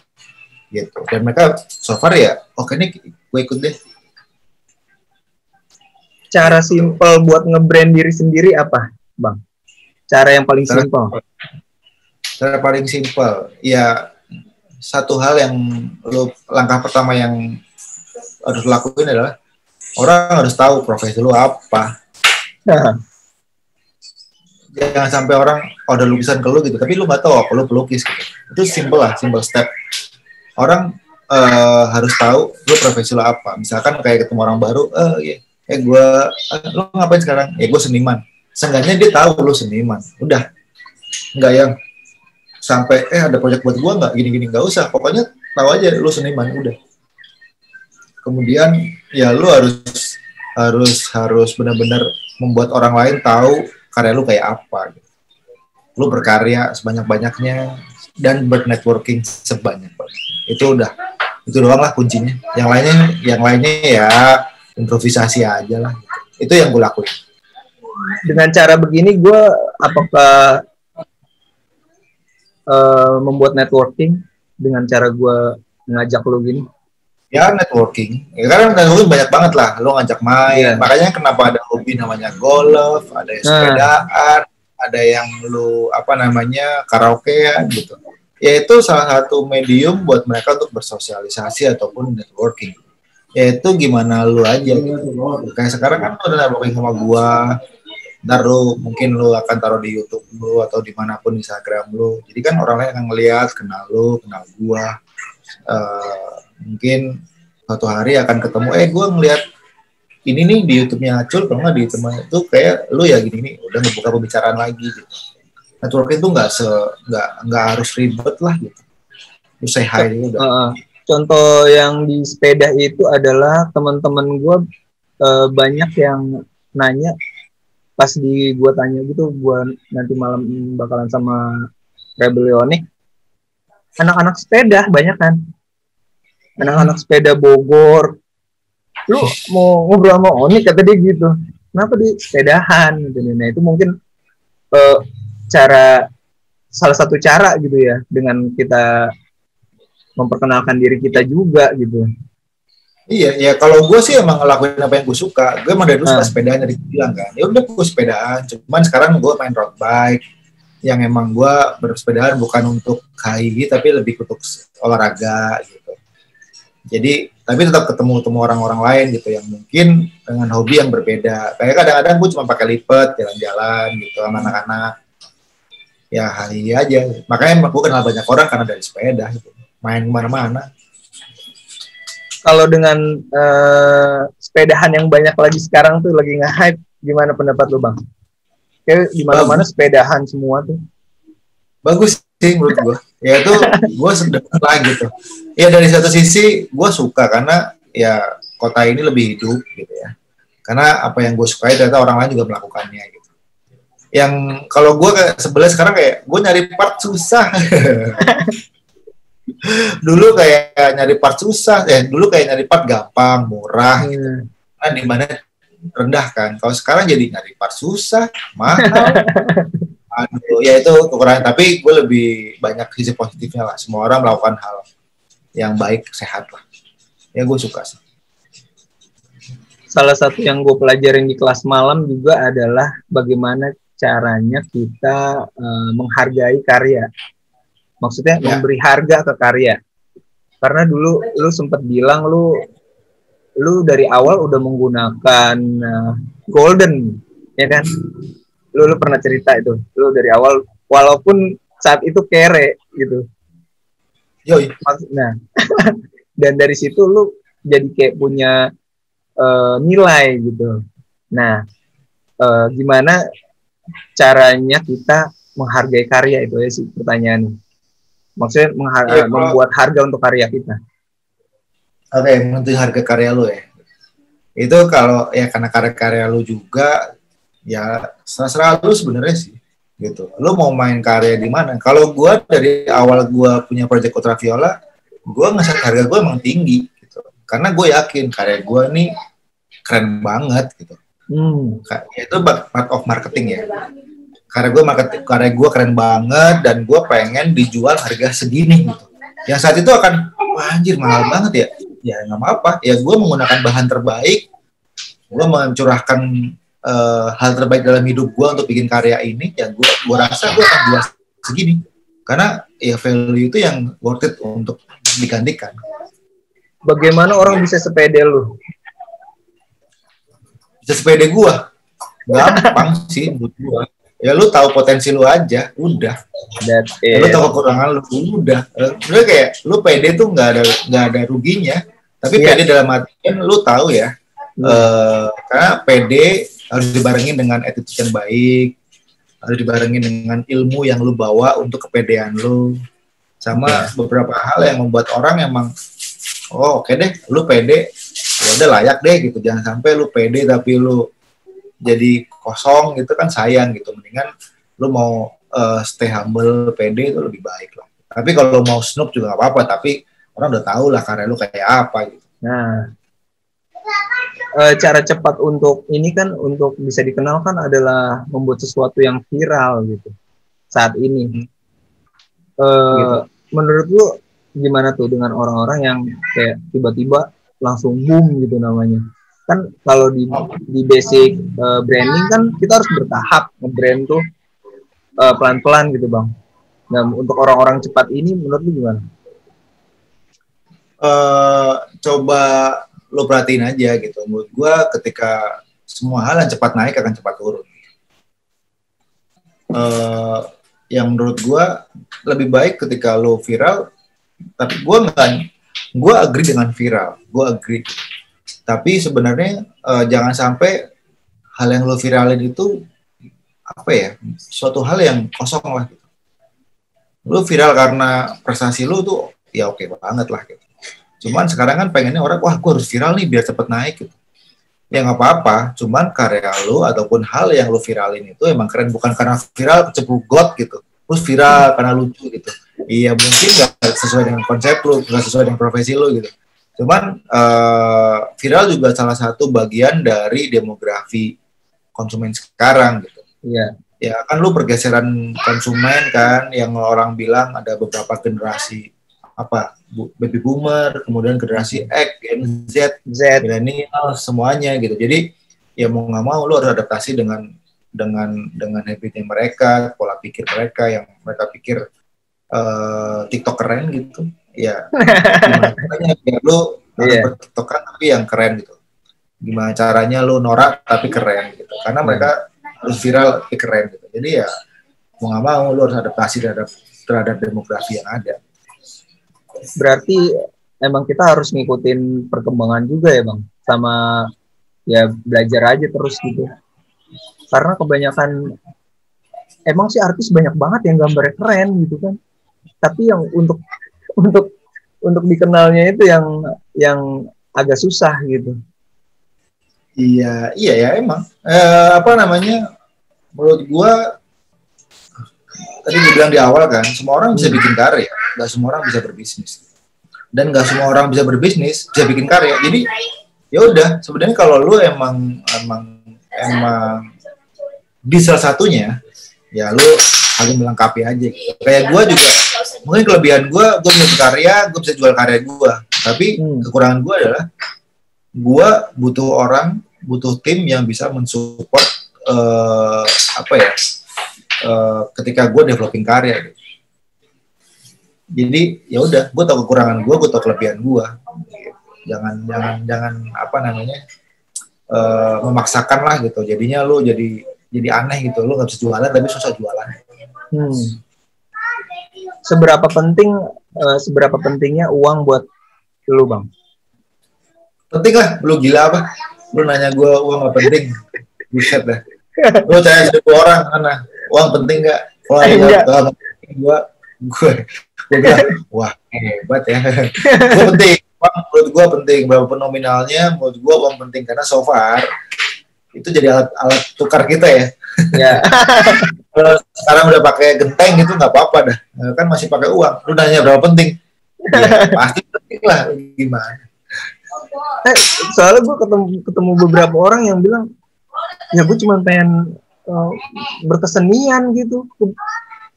gitu. Dan mereka so far ya oke nih, gue ikut deh. Cara simple buat nge-brand diri sendiri apa Bang? Cara yang paling simple? Cara paling simple ya, satu hal yang langkah pertama yang harus lakuin adalah orang harus tahu profesi lu apa. Jangan sampai orang ada lukisan ke lu gitu, tapi lu nggak tahu apa lu pelukis gitu. Itu simple step. Orang harus tahu lu profesi lu apa. Misalkan kayak ketemu orang baru, gue, lu ngapain sekarang? Ya gue seniman. seenggaknya dia tahu lu seniman. Udah, nggak yang sampai ada proyek buat gua nggak gini-gini, nggak usah. Pokoknya tahu aja lu seniman, udah. Kemudian ya lu harus benar-benar membuat orang lain tahu karya lu kayak apa. Lu berkarya sebanyak-banyaknya dan bernetworking sebanyak-banyaknya. Itu doang lah kuncinya. Yang lainnya ya improvisasi aja lah. Itu yang gue lakuin. Dengan cara begini gue apakah membuat networking dengan cara gue ngajak lu gini? Ya networking. Ya kan networking banyak banget lah. Lu ngajak main. Makanya kenapa ada hobi namanya golf, ada yang sepedaan, ada yang lu karaokean gitu. Yaitu salah satu medium buat mereka untuk bersosialisasi ataupun networking. Yaitu gimana lu aja gitu. Kayak sekarang kan lu udah networking sama gua. Ntar mungkin lu akan taruh di YouTube lu atau dimanapun Instagram lu. Jadi kan orang lain akan ngeliat, kenal lu, kenal gua. Mungkin suatu hari akan ketemu, gue ngeliat ini nih di YouTube-nya Acul, kalau nggak di teman itu kayak lu ya gini, udah ngebuka pembicaraan lagi gitu. Networking itu nggak harus ribet lah gitu. Lu say hi udah. Contoh yang di sepeda itu adalah teman-teman gue banyak yang nanya pas gue tanya gitu, gue nanti malam bakalan sama Rebelionik, anak-anak sepeda banyak kan. Anak-anak sepeda Bogor, lu mau ngobrol sama Oni kata dia gitu, kenapa di sepedahan gitu. Nah itu mungkin salah satu cara gitu ya, dengan kita memperkenalkan diri kita juga gitu. Iya, ya kalau gue sih emang ngelakuin apa yang gue suka. Gue emang dari dulu suka sepedaan, dari bilang kan, ya udah gue sepedaan. Cuman sekarang gue main road bike, yang emang gue bersepedaan bukan untuk HI tapi lebih untuk olahraga gitu. Jadi, tapi tetap ketemu orang-orang lain gitu, yang mungkin dengan hobi yang berbeda. Kayak kadang-kadang gue cuma pakai lipat, jalan-jalan gitu sama anak-anak. Ya hari aja. Makanya gue kenal banyak orang karena dari sepeda gitu. Main kemana-mana. Kalau dengan sepedahan yang banyak lagi sekarang tuh lagi nge-hype, gimana pendapat lu Bang? Kayak di mana-mana sepedahan semua tuh. Bagus sih menurut gue. Ya itu gue sedang lah gitu. Ya dari satu sisi gue suka karena ya kota ini lebih hidup gitu ya. Karena apa yang gue sukai ternyata orang lain juga melakukannya gitu. Yang kalau gue sebelah sekarang kayak gue nyari part susah. Dulu kayak nyari part susah, dulu kayak nyari part gampang, murah gitu. Nah di mana rendah kan. Kalau sekarang jadi nyari part susah, mahal. Aduh, ya itu kekurangan. Tapi gue lebih banyak sisi positifnya lah. Semua orang melakukan hal yang baik, sehat lah. Ya gue suka sih. Salah satu yang gue pelajarin di kelas malam juga adalah bagaimana caranya kita menghargai karya. Maksudnya memberi harga ke karya. Karena dulu lu sempat bilang lu dari awal udah menggunakan golden, ya kan? Lu pernah cerita itu, lu dari awal walaupun saat itu kere gitu. Yoi. Nah, dan dari situ lu jadi kayak punya nilai gitu. Nah, gimana caranya kita menghargai karya itu ya sih pertanyaannya. Maksudnya membuat harga untuk karya kita. Oke, menentukan harga karya lu ya. Itu kalau ya karena karya lu juga ya serah lu sebenarnya sih gitu. Lu mau main karya di mana? Kalau gue dari awal gue punya project Ultraviola, gue ngeset harga gue emang tinggi gitu. Karena gue yakin karya gue nih keren banget gitu. Itu part of marketing ya. Karya gue keren banget dan gue pengen dijual harga segini gitu. Yang saat itu akan, wah anjir mahal banget ya. Ya nggak apa-apa. Ya gue menggunakan bahan terbaik. Gue mencurahkan hal terbaik dalam hidup gue untuk bikin karya ini. Ya gue rasa gue akan jual segini. Karena ya value itu yang worth it untuk digantikan. Bagaimana orang bisa sepede lu? Bisa sepede gue? Gampang sih menurut gue. Ya lu tahu potensi lu aja, udah. Ya, lu tahu kekurangan lu, udah. Sebenarnya kayak lu pede tuh nggak ada ruginya. Tapi pede dalam artian lu tahu ya, Karena PD harus dibarengin dengan attitude yang baik, harus dibarengin dengan ilmu yang lu bawa untuk kepedean lu, sama beberapa hal yang membuat orang emang oke deh, lu pede, ya udah layak deh gitu. Jangan sampai lu pede tapi lu jadi kosong gitu kan sayang gitu. Mendingan lu mau stay humble, pede itu lebih baik lah. Tapi kalau mau snoop juga gak apa-apa, tapi orang udah tahu lah karya lu kayak apa gitu. Nah, cara cepat untuk ini kan, untuk bisa dikenal kan adalah membuat sesuatu yang viral gitu saat ini. Gitu. Menurut lu gimana tuh dengan orang-orang yang kayak tiba-tiba langsung boom gitu namanya? Kan kalau di basic branding kan kita harus bertahap nge-brand tuh pelan-pelan gitu bang. Nah untuk orang-orang cepat ini menurut lu gimana? Coba lo perhatiin aja gitu. Menurut gue ketika semua hal yang cepat naik akan cepat turun. Yang menurut gue lebih baik ketika lo viral, tapi gue agree dengan viral, gue agree. Tapi sebenarnya jangan sampai hal yang lo viralin itu apa ya, suatu hal yang kosong lah gitu. Lo viral karena prestasi lo tuh ya oke banget lah gitu. Cuman sekarang kan pengennya orang, wah gue harus viral nih biar cepet naik gitu. Ya nggak apa-apa, cuman karya lo ataupun hal yang lo viralin itu emang keren, bukan karena viral kecepugot gitu. Terus viral karena lucu gitu. Iya mungkin nggak sesuai dengan konsep lo, nggak sesuai dengan profesi lo gitu. Cuman viral juga salah satu bagian dari demografi konsumen sekarang gitu. Iya. Ya kan lu pergeseran konsumen kan, yang orang bilang ada beberapa generasi apa baby boomer, kemudian generasi X, Gen Z, milenial, semuanya gitu. Jadi ya mau nggak mau lu harus adaptasi dengan habitnya mereka, pola pikir mereka yang mereka pikir TikTok keren gitu. Ya gimana caranya biar lu harus bertiktokan tapi yang keren gitu. Gimana caranya lu norak tapi keren gitu. Karena mereka harus viral tapi keren gitu. Jadi ya mau nggak mau lu harus adaptasi terhadap demografi yang ada. Berarti emang kita harus ngikutin perkembangan juga ya bang, sama ya belajar aja terus gitu. Karena kebanyakan emang sih artis banyak banget yang gambarnya keren gitu kan, tapi yang untuk dikenalnya itu yang agak susah gitu. Iya ya emang apa namanya, menurut gua tadi dibilang di awal kan, semua orang bisa bikin karya, nggak semua orang bisa berbisnis, dan nggak semua orang bisa berbisnis bisa bikin karya. Jadi ya udah, sebenarnya kalau lu emang di salah satunya, ya lu saling melengkapi aja. Gitu. Kayak gue juga, mungkin kelebihan gue bisa berkarya, gue bisa jual karya gue. Tapi kekurangan gue adalah gue butuh tim yang bisa mensupport ketika gue developing karya. Gitu. Jadi ya udah, gue tahu kekurangan gue tahu kelebihan gue. Jangan apa namanya memaksakan lah gitu. Jadinya lu jadi aneh gitu. Lu nggak bisa jualan tapi susah jualan. Seberapa pentingnya uang buat lu bang? Penting lah. Lu gila apa? Lu nanya gue uang nggak penting? Buset dah. Lu tanya 1000 orang mana? Uang penting nggak? Kalau gue bilang, wah hebat ya. Gue penting. Menurut gue penting. Berapa nominalnya? Menurut gue uang penting karena so far itu jadi alat tukar kita ya. Kalau sekarang udah pakai genteng gitu nggak apa-apa dah. Kan masih pakai uang. Lu nanya berapa penting? Ya, pasti penting lah. Gimana? Soalnya gue ketemu beberapa orang yang bilang, ya gue cuma pengen berkesenian gitu.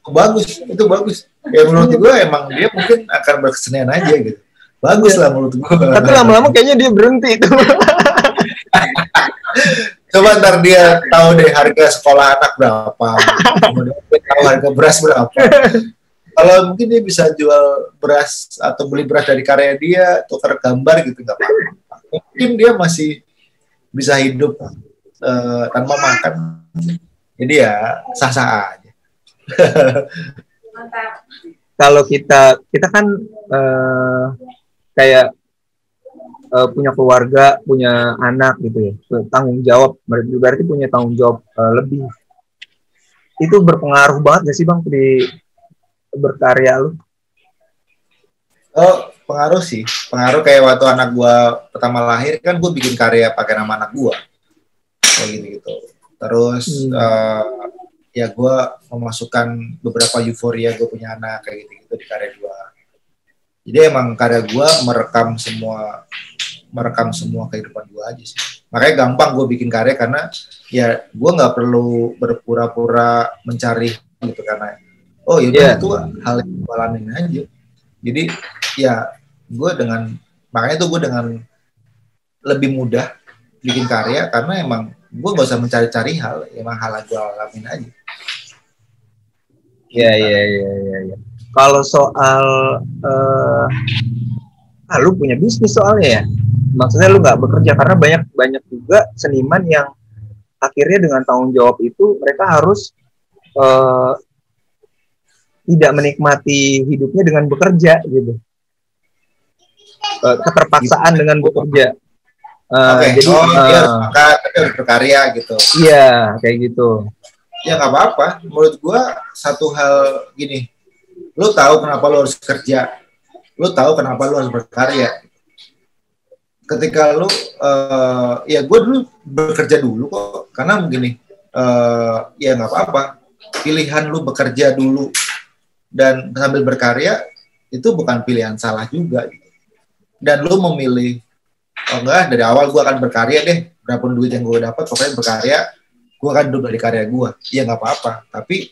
Bagus, itu bagus. Ya menurut gue emang dia mungkin akan berkesenian aja gitu. Bagus lah menurut gue. Tapi lama-lama kayaknya dia berhenti itu. Coba ntar dia tahu deh harga sekolah anak berapa, kemudian dia tahu harga beras berapa. Kalau mungkin dia bisa jual beras atau beli beras dari karya dia, tukar gambar gitu nggak apa-apa. Mungkin dia masih bisa hidup tanpa makan. Jadi ya sah-sah aja. Kalau kita kan kayak punya keluarga, punya anak gitu ya, tanggung jawab, berarti punya tanggung jawab lebih. Itu berpengaruh banget gak sih Bang di berkarya lu? Oh, pengaruh sih. Pengaruh kayak waktu anak gua pertama lahir kan gue bikin karya pakai nama anak gua. Kayak gitu-gitu. Terus ya gue memasukkan beberapa euforia gue punya anak kayak gitu-gitu di karya gua. Jadi emang karya gua merekam semua kehidupan gue aja sih. Makanya gampang gue bikin karya karena ya gue nggak perlu berpura-pura mencari gitu karena itu hal yang gue alamin aja. Jadi ya makanya tuh gue dengan lebih mudah bikin karya karena emang gue nggak usah mencari-cari hal, emang hal yang gue alamin aja. Iya. Kalau soal lu punya bisnis soalnya ya, maksudnya lu nggak bekerja karena banyak juga seniman yang akhirnya dengan tanggung jawab itu mereka harus tidak menikmati hidupnya dengan bekerja gitu, keterpaksaan dengan bekerja. Jadi dia harus berkarya gitu. Iya kayak gitu. Ya nggak apa-apa. Menurut gue satu hal gini, lu tahu kenapa lu harus kerja, lu tahu kenapa lu harus berkarya. Ketika lu, ya gue dulu bekerja dulu kok, karena begini, ya nggak apa-apa. Pilihan lu bekerja dulu dan sambil berkarya itu bukan pilihan salah juga. Dan lu memilih, enggak dari awal gue akan berkarya deh, berapapun duit yang gue dapat, pokoknya berkarya, gue akan hidup dari karya gue. Ya nggak apa-apa, tapi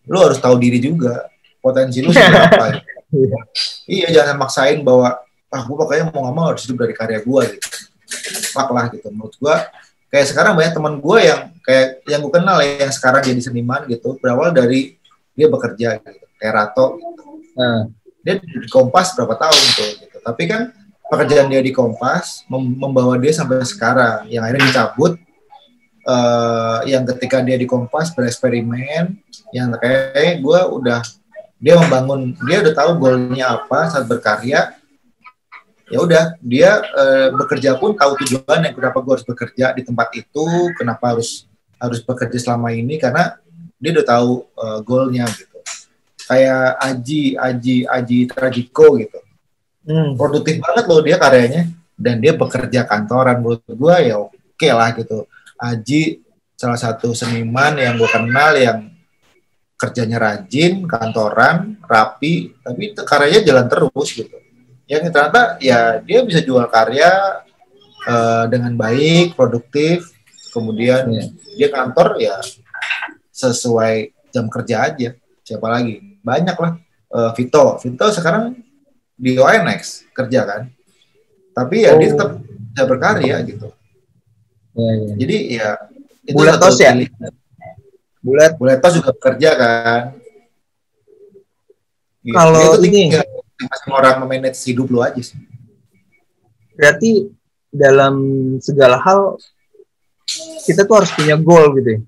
lu harus tahu diri juga, potensi lu seberapa. Iya, jangan maksain bahwa gue pokoknya mau nggak mau harus hidup dari karya gue gitu. Fuck lah gitu. Menurut gue kayak sekarang banyak teman gue yang kayak yang gue kenal yang sekarang jadi seniman gitu, berawal dari dia bekerja gitu, kayak Rato gitu. Dia di Kompas berapa tahun tuh gitu. Tapi kan pekerjaan dia di Kompas membawa dia sampai sekarang, yang akhirnya dicabut, yang ketika dia di Kompas bereksperimen, yang kayak gue udah dia udah tahu goalnya apa saat berkarya. Ya udah dia bekerja pun tahu tujuannya, kenapa gue harus bekerja di tempat itu, kenapa harus bekerja selama ini, karena dia udah tahu goalnya gitu. Kayak Aji Tragiko gitu, produktif banget loh dia karyanya, dan dia bekerja kantoran. Menurut gue ya oke lah gitu. Aji salah satu seniman yang gue kenal yang kerjanya rajin, kantoran, rapi, tapi karyanya jalan terus gitu. Yang ternyata ya dia bisa jual karya dengan baik, produktif, kemudian dia kantor ya sesuai jam kerja aja. Siapa lagi? Banyak lah. Vito sekarang di ONX kerja kan, tapi ya dia tetap bisa berkarya gitu. Jadi ya itu Buletos ya. Buletos juga bekerja kan. Gitu. Kalau ini orang memanage hidup lu aja sih. Berarti dalam segala hal kita tuh harus punya goal gitu ya.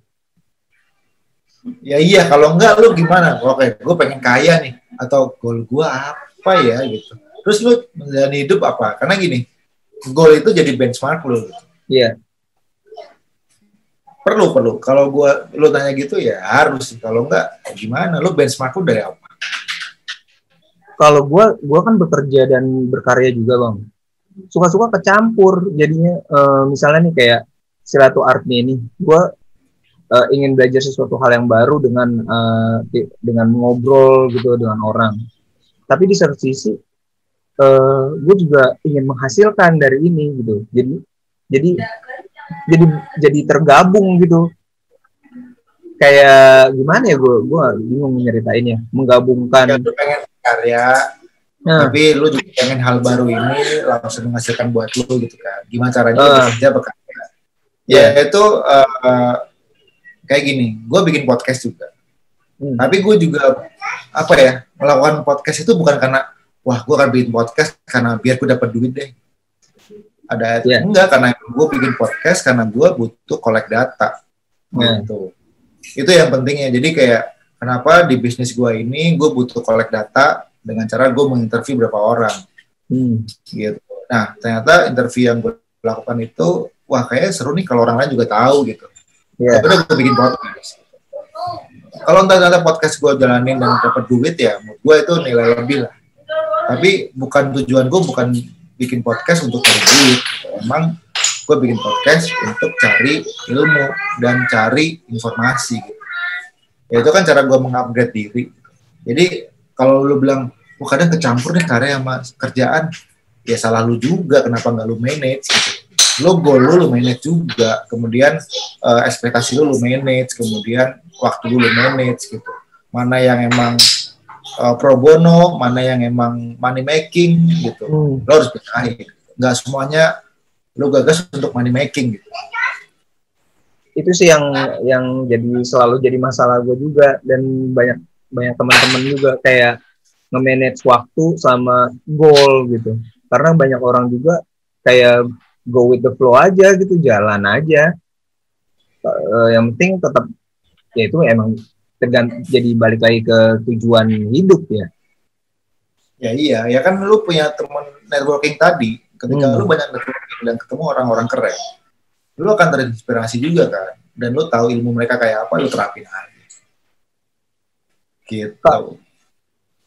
Ya iya, kalau enggak lu gimana? Oke, gue pengen kaya nih, atau goal gue apa ya gitu. Terus lu menjalani hidup apa? Karena gini, goal itu jadi benchmark lu. Iya. Perlu. Kalau lu tanya gitu ya harus. Kalau enggak, gimana? Lu benchmark lu dari apa? Kalau gue kan bekerja dan berkarya juga Bang. Suka-suka kecampur jadinya. Misalnya nih kayak Silatu Art ini, gue ingin belajar sesuatu hal yang baru dengan ngobrol gitu dengan orang. Tapi di satu sisi gue juga ingin menghasilkan dari ini gitu. Jadi tergabung gitu. Kayak gimana ya, gue bingung nyeritainnya. Menggabungkan. Ya, lu pengen karya, tapi lu juga pengen hal baru ini langsung menghasilkan buat lu gitu kan. Gimana caranya bekerja? Ya itu kayak gini, gue bikin podcast juga. Tapi gue juga melakukan podcast itu bukan karena wah gue akan bikin podcast karena biar gue dapat duit deh. Enggak, karena gue bikin podcast karena gue butuh collect data. Gitu. Itu yang pentingnya. Jadi kayak kenapa di bisnis gue ini gue butuh collect data dengan cara gue menginterview berapa orang. Gitu. Nah, ternyata interview yang gue lakukan itu, wah kayaknya seru nih kalau orang lain juga tahu gitu. Iya. Udah gue bikin podcast. Kalau ternyata podcast gue jalanin dan dapat duit ya, menurut gue itu nilai lebih lah. Tapi bukan tujuan gue bukan bikin podcast untuk cari duit. Emang gue bikin podcast untuk cari ilmu dan cari informasi gitu. Ya itu kan cara gue mengupgrade diri. Jadi kalau lu bilang, kadang kecampur nih karya sama kerjaan, ya salah lu juga. Kenapa nggak lu manage gitu? Goal lu manage juga. Kemudian ekspektasi lu manage. Kemudian waktu lu manage gitu. Mana yang emang pro bono, mana yang emang money making gitu. Lo harus bedain. Nggak semuanya lo gagas untuk money making gitu. Itu sih yang jadi selalu jadi masalah gue juga, dan banyak teman-teman juga kayak nge-manage waktu sama goal gitu. Karena banyak orang juga kayak go with the flow aja gitu, jalan aja. Yang penting tetap ya itu emang jadi balik lagi ke tujuan hidup ya. Ya iya, ya kan lu punya teman networking tadi. Ketika lu banyak networking dan ketemu orang-orang keren, lu akan terinspirasi juga kan. Dan lu tahu ilmu mereka kayak apa, lu terapin aja. Gitu.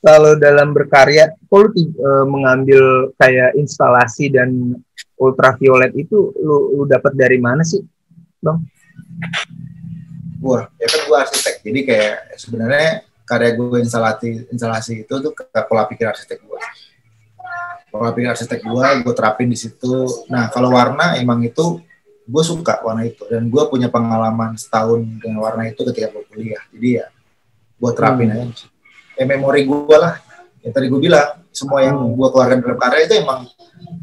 Kalau dalam berkarya, kok lu mengambil kayak instalasi dan ultraviolet itu lu dapat dari mana sih, Bang? Wah, ya kan gue arsitek. Jadi kayak sebenarnya karya gue instalasi itu tuh ke pola pikir arsitek gue. Pola pikir arsitek gue terapin di situ. Nah, kalau warna emang itu gue suka warna itu, dan gue punya pengalaman setahun dengan warna itu ketika gue kuliah. Jadi ya gue terapin aja. Memori gue lah. Yang tadi gue bilang, semua yang gue keluarkan dalam karya itu emang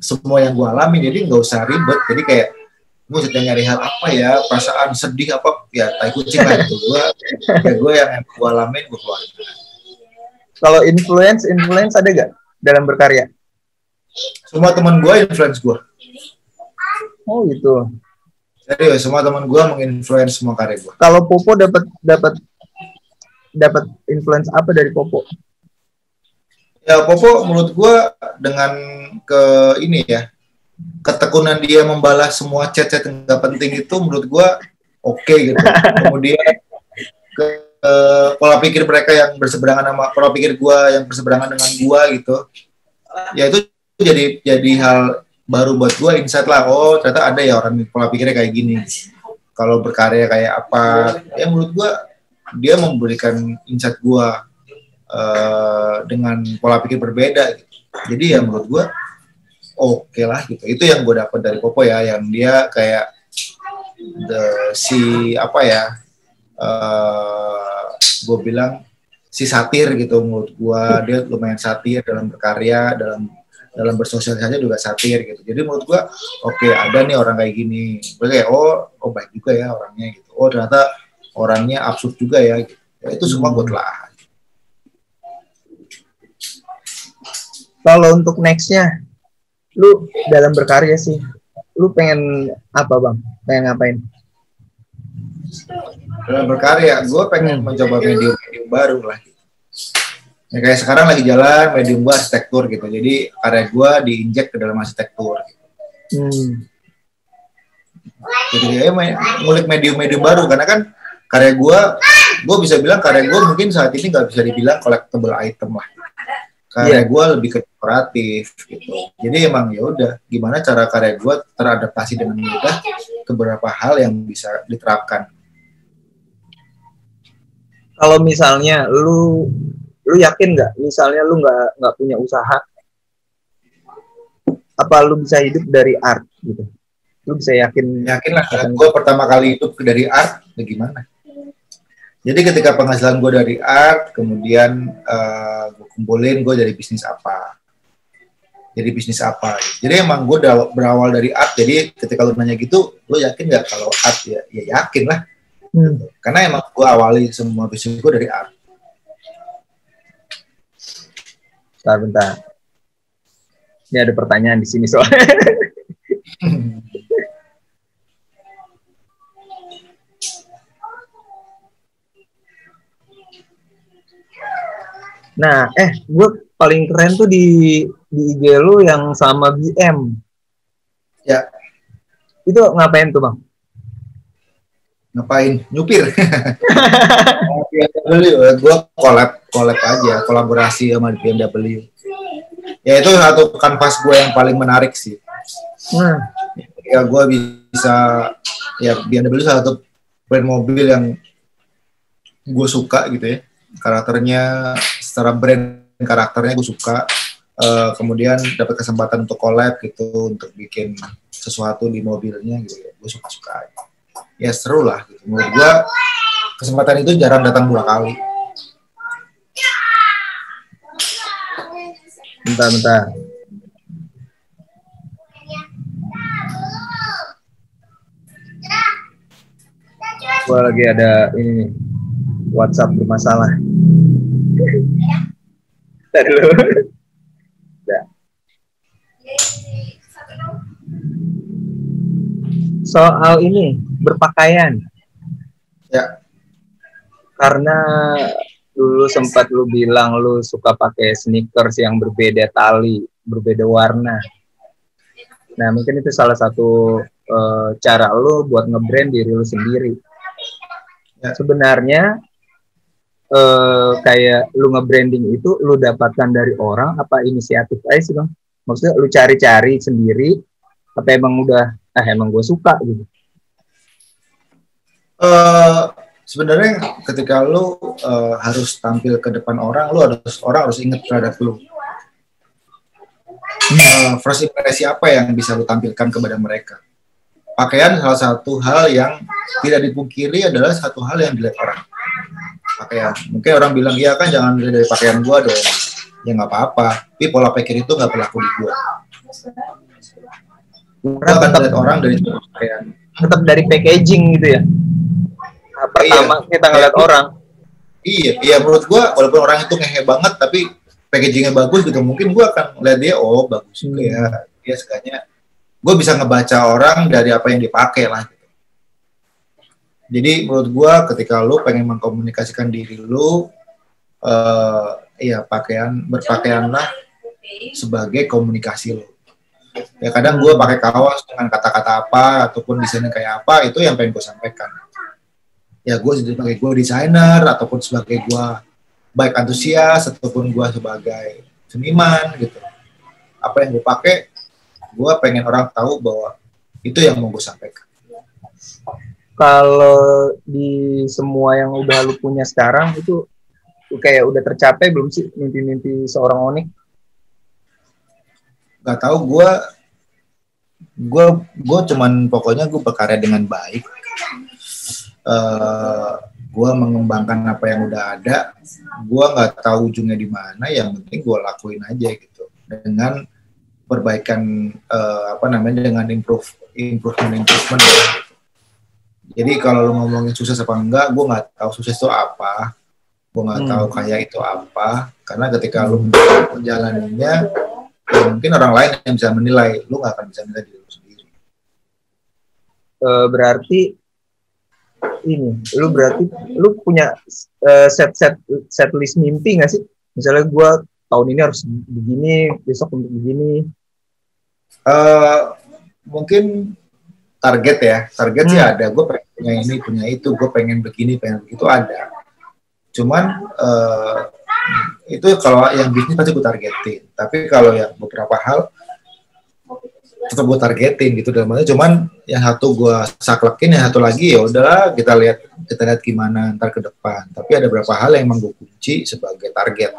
semua yang gue alami. Jadi nggak usah ribet. Jadi kayak gue sedang nyari hal apa ya, perasaan sedih apa, ya tai kucing lah itu. Gue yang gue alamin gue keluarin. Kalau influence ada gak dalam berkarya? Semua teman gue influence gue. Oh gitu. Jadi semua teman gue menginfluence semua karya gue. Kalau Popo dapat influence apa dari Popo? Ya Popo menurut gue dengan ketekunan dia membalas semua chat-chat yang gak penting itu menurut gue oke gitu. Kemudian pola pikir mereka yang berseberangan sama pola pikir gue yang berseberangan dengan gue gitu. Ya itu jadi hal baru buat gue, insight lah. Oh ternyata ada ya orang pola pikirnya kayak gini. Kalau berkarya kayak apa? Ya menurut gue dia memberikan insight gue dengan pola pikir berbeda gitu. Jadi ya menurut gue oke lah gitu. Itu yang gue dapat dari Popo ya, yang dia kayak gue bilang si satir gitu. Menurut gue dia lumayan satir dalam berkarya, dalam bersosialisasi juga satir gitu. Jadi menurut gue oke, ada nih orang kayak gini. Gue kayak oh baik juga ya orangnya gitu. Oh ternyata orangnya absurd juga ya gitu. Ya, itu semua gue telah. Kalau untuk nextnya, lu dalam berkarya sih, lu pengen apa Bang? Pengen ngapain? Dalam berkarya, gue pengen mencoba medium baru lah. Ya, kayak sekarang lagi jalan medium gue arsitektur gitu. Jadi karya gue diinjek ke dalam arsitektur. Gitu. Jadi ya ngulik medium baru, karena kan karya gue bisa bilang karya gue mungkin saat ini nggak bisa dibilang collectible item lah. Karya gue lebih ke dekoratif gitu. Jadi emang ya udah gimana cara karya gue teradaptasi dengan mudah ke beberapa hal yang bisa diterapkan. Kalau misalnya lu yakin nggak, misalnya lu nggak punya usaha, apa lu bisa hidup dari art gitu? Lu bisa yakin lah. Gue pertama kali hidup dari art, gimana? Jadi ketika penghasilan gue dari art, kemudian gue kumpulin gue dari bisnis apa. Jadi emang gue berawal dari art. Jadi ketika lu nanya gitu, lu yakin nggak kalau art? Ya yakin lah. Karena emang gue awali semua bisnis gue dari art. Bentar. Ini ada pertanyaan di sini soalnya. Nah, gue paling keren tuh di di IG lu yang sama BM. Ya. Itu ngapain tuh Bang? Ngapain? Nyupir. BMW, gue collab aja, kolaborasi sama BMW. Ya itu satu kanvas gue yang paling menarik sih. Ya gue bisa, ya BMW salah satu brand mobil yang gue suka gitu ya. Karakternya, secara brand karakternya gue suka. Kemudian dapat kesempatan untuk collab gitu, untuk bikin sesuatu di mobilnya gitu ya. Gue suka-suka aja. Ya seru lah gitu. Menurut gue kesempatan itu jarang datang 2 kali. Bentar. Gue lagi ada ini WhatsApp bermasalah. Tadi lu. Soal ini berpakaian. Ya. Karena dulu sempat lu bilang lu suka pakai sneakers yang berbeda tali, berbeda warna. Nah, mungkin itu salah satu cara lu buat nge-brand diri lu sendiri. Ya. Sebenarnya kayak lu nge-branding itu lu dapatkan dari orang apa inisiatif aja sih Bang? Maksudnya lu cari-cari sendiri apa emang udah emang gue suka gitu? Sebenarnya ketika lu harus tampil ke depan orang harus ingat terhadap lu. First impresi apa yang bisa lu tampilkan kepada mereka? Pakaian salah satu hal yang tidak dipungkiri adalah satu hal yang dilihat orang. Pakaian. Mungkin orang bilang, iya kan jangan dilihat dari pakaian gua dong. Ya nggak apa-apa. Tapi pola pikir itu nggak berlaku di gua. Gua akan lihat orang dari pakaian. Tetap dari packaging gitu ya. Pertama kita ngeliat orang. Iya menurut gua walaupun orang itu ngehe banget tapi packagingnya bagus gitu, mungkin gua akan lihat dia bagus juga ya. Dia sekalinya gua bisa ngebaca orang dari apa yang dipakai lah. Gitu. Jadi menurut gua ketika lu pengen mengkomunikasikan diri lu, berpakaianlah sebagai komunikasi lu. Ya kadang gua pakai kaos dengan kata-kata apa ataupun desainnya kayak apa, itu yang pengen gua sampaikan. Ya gue sebagai gue desainer ataupun sebagai gue baik antusias ataupun gue sebagai seniman gitu, apa yang gue pakai gue pengen orang tahu bahwa itu yang mau gue sampaikan. Kalau di semua yang udah lu punya sekarang itu kayak udah tercapai belum sih mimpi-mimpi seorang Onyx? Gak tahu, gue cuman pokoknya gue berkarya dengan baik. Gue mengembangkan apa yang udah ada, gue nggak tahu ujungnya di mana, yang penting gue lakuin aja gitu dengan perbaikan dengan improvement gitu. Jadi kalau lo ngomongin sukses apa enggak, gue nggak tahu sukses itu apa, gue nggak tahu kaya itu apa, karena ketika lo menjalaninya ya mungkin orang lain yang bisa menilai, lo nggak akan bisa menilai diri lo sendiri. Berarti lu punya set list mimpi nggak sih? Misalnya gue tahun ini harus begini, besok untuk begini. Mungkin target sih ada. Gue pengen punya ini, punya itu, gue pengen begini, pengen begitu ada. Cuman itu kalau yang bisnis pasti gue targetin. Tapi kalau yang beberapa hal tetap gue targetin gitu dalam hal. Cuman yang satu gue saklekin, yang satu lagi ya udahlah kita lihat gimana ntar ke depan. Tapi ada beberapa hal yang emang gue kunci sebagai target.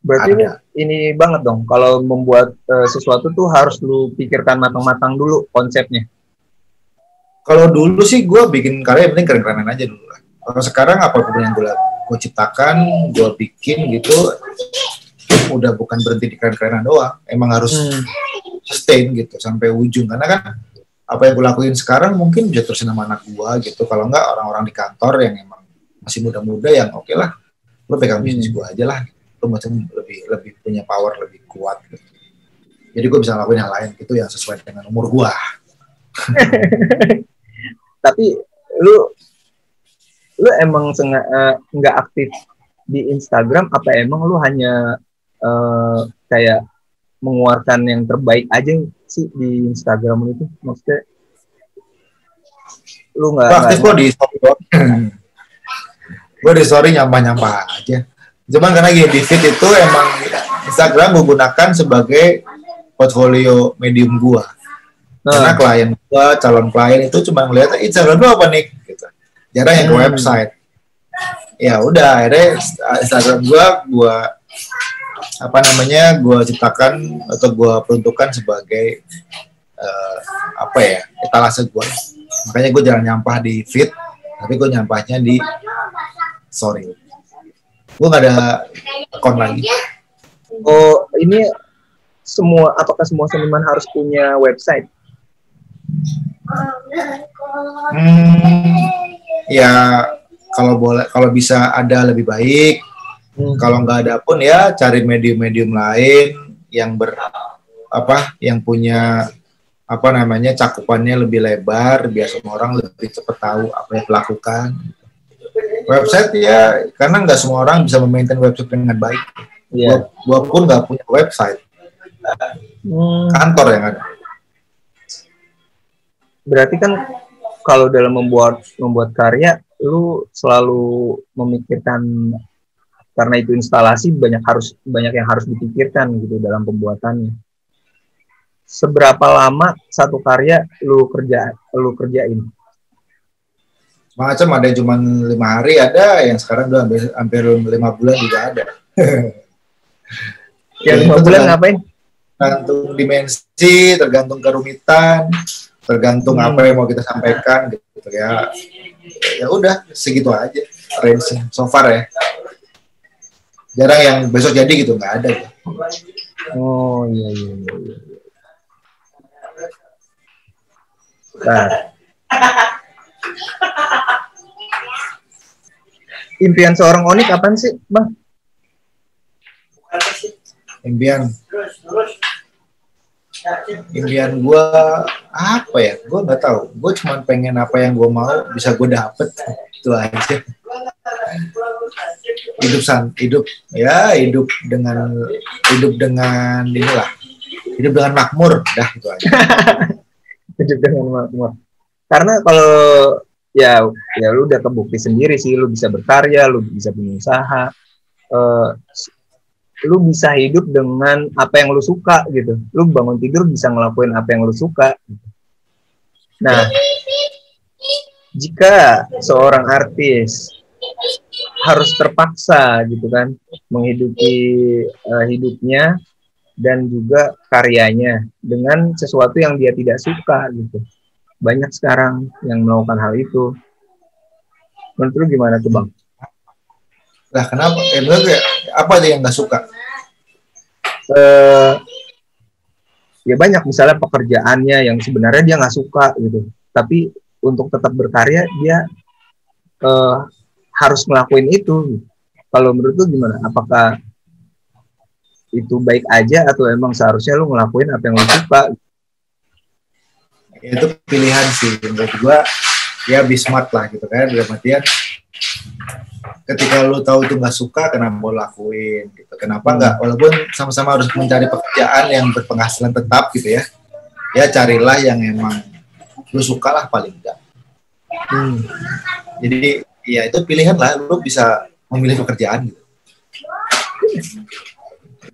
Berarti ini banget dong, kalau membuat sesuatu tuh harus lu pikirkan matang-matang dulu konsepnya. Kalau dulu sih gue bikin karya yang penting keren-kerenan aja dulu lah. Kalau sekarang apapun yang gue ciptakan, gue bikin gitu, udah bukan berhenti di keren-kerenan doang. Emang harus sustain gitu sampai ujung, karena kan apa yang gue lakuin sekarang mungkin bisa terusin sama anak gue gitu, kalau enggak orang-orang di kantor yang emang masih muda-muda yang oke lah, lo pegang bisnis gue aja lah, lo macam lebih punya power lebih kuat gitu. Jadi gue bisa lakuin hal lain gitu yang sesuai dengan umur gue. Tapi lu emang nggak aktif di Instagram apa emang lu hanya kayak mengeluarkan yang terbaik aja sih di Instagram itu? Maksudnya lu nggak Aktif kok di story. Gue di story nyampah-nyampah aja. Cuman karena gini, di feed itu emang Instagram gue gunakan sebagai portfolio medium gue. Karena klien gue, calon klien itu cuma ngeliat Instagram lu apa nih? Gitu. Jarang yang ke website. Ya udah, akhirnya Instagram gue gue ciptakan atau gue peruntukkan sebagai etalase gue. Makanya gue jarang nyampah di feed, tapi gue nyampahnya di story. Gue nggak ada akun lagi. Oh, ini apakah semua seniman harus punya website? Ya kalau bisa ada lebih baik. Kalau nggak ada pun ya cari medium-medium lain yang yang punya cakupannya lebih lebar, biar semua orang lebih cepat tahu apa yang dilakukan. Website ya, karena nggak semua orang bisa memaintain website dengan baik. Yeah. Gua pun nggak punya website, kantor yang ada. Berarti kan kalau dalam membuat karya, lu selalu memikirkan, karena itu instalasi banyak yang harus dipikirkan gitu dalam pembuatannya. Seberapa lama satu karya lu kerjain? Macam ada yang cuma 5 hari, ada yang sekarang udah hampir 5 bulan juga ada. Yang 5 bulan ngapain? Tergantung dimensi, tergantung kerumitan, tergantung apa yang mau kita sampaikan gitu ya. Ya udah segitu aja range so far ya. Jarang yang besok jadi gitu, nggak ada. Oh iya. Nah. Impian seorang Onyx apaan sih, Bang? Impian gue apa ya? Gue nggak tahu. Gue cuma pengen apa yang gue mau bisa gue dapet, itu aja. Hidup dengan makmur, dah itu aja. Hidup dengan makmur. Karena kalau ya lu udah kebukti sendiri sih, lu bisa berkarya, lu bisa punya usaha, lu bisa hidup dengan apa yang lu suka gitu. Lu bangun tidur bisa ngelakuin apa yang lu suka gitu. Nah, jika seorang artis harus terpaksa gitu kan menghidupi hidupnya dan juga karyanya dengan sesuatu yang dia tidak suka gitu. Banyak sekarang yang melakukan hal itu. Menurut lu gimana tuh, Bang? Lah kenapa? Apa aja yang nggak suka? Ya banyak, misalnya pekerjaannya yang sebenarnya dia nggak suka gitu. Tapi untuk tetap berkarya dia harus ngelakuin itu. Kalau menurut lu gimana? Apakah itu baik aja atau emang seharusnya lu ngelakuin apa yang lu suka? Itu pilihan sih menurut gua, ya be smart lah gitu kan, dalam artian ketika lu tahu itu nggak suka, kenapa mau lakuin gitu, kenapa nggak, walaupun sama-sama harus mencari pekerjaan yang berpenghasilan tetap gitu ya carilah yang emang lu suka lah paling enggak. Jadi ya itu pilihan lah, lu bisa memilih pekerjaan gitu.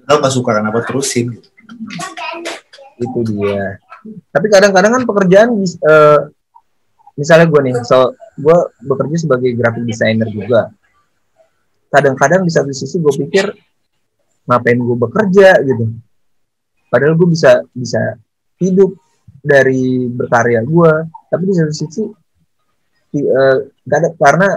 Kalau nggak suka kenapa terusin gitu. Itu dia. Tapi kadang-kadang kan pekerjaan misalnya gue nih, gue bekerja sebagai graphic designer juga. Kadang-kadang di satu sisi gue pikir ngapain gue bekerja gitu. Padahal gue bisa hidup dari berkarya gue. Tapi di satu sisi karena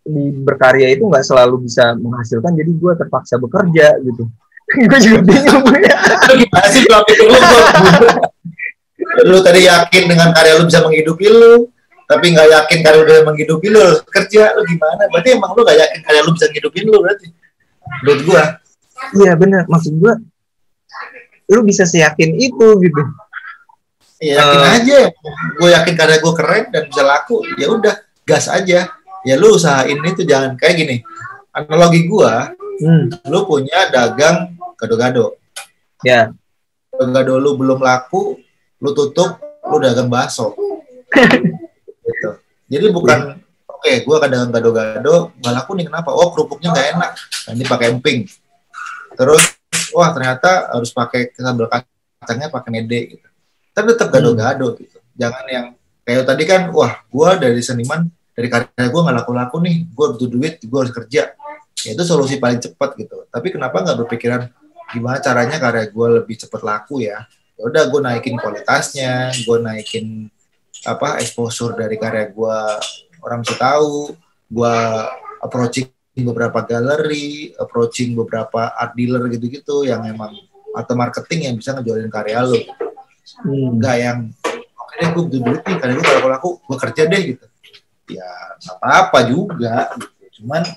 di berkarya itu nggak selalu bisa menghasilkan, jadi gue terpaksa bekerja gitu. Gue juga bingung ya. Gimana sih lu tadi yakin dengan karya lu bisa menghidupi lu, tapi nggak yakin karya lu bisa menghidupi lu, kerja lu gimana? Berarti emang lu nggak yakin karya lu bisa ngehidupin lu berarti. Menurut gua. Iya benar, maksud gua lu bisa seyakin itu gitu. Iya, yakin aja. Gua yakin karya gua keren dan bisa laku, ya udah gas aja. Ya lu usahain itu, jangan kayak gini. Analogi gua, lu punya dagang gado-gado. Ya. gado-gado lu belum laku, lu tutup, lu dagang bakso. Gitu. Jadi bukan oke, gue kadang gado-gado nggak laku nih, kenapa? Oh, kerupuknya nggak enak, nanti pakai emping. Terus wah ternyata harus pakai sambal kacangnya pakai mede gitu. Tapi tetap gado-gado gitu. Jangan yang kayak tadi kan, wah gue dari seniman, dari karya gue nggak laku-laku nih, gue butuh duit, gue harus kerja. Ya, itu solusi paling cepat gitu. Tapi kenapa nggak berpikiran gimana caranya karya gue lebih cepat laku ya? Ya udah, gue naikin kualitasnya, gue naikin exposure dari karya gue, orang bisa tahu, gue approaching beberapa galeri, approaching beberapa art dealer gitu-gitu yang emang atau marketing yang bisa ngejualin karya lo. Enggak yang oke deh, gue butuh duit nih, karya gue kalau laku gue kerja deh gitu. Ya nggak apa-apa juga gitu. Cuman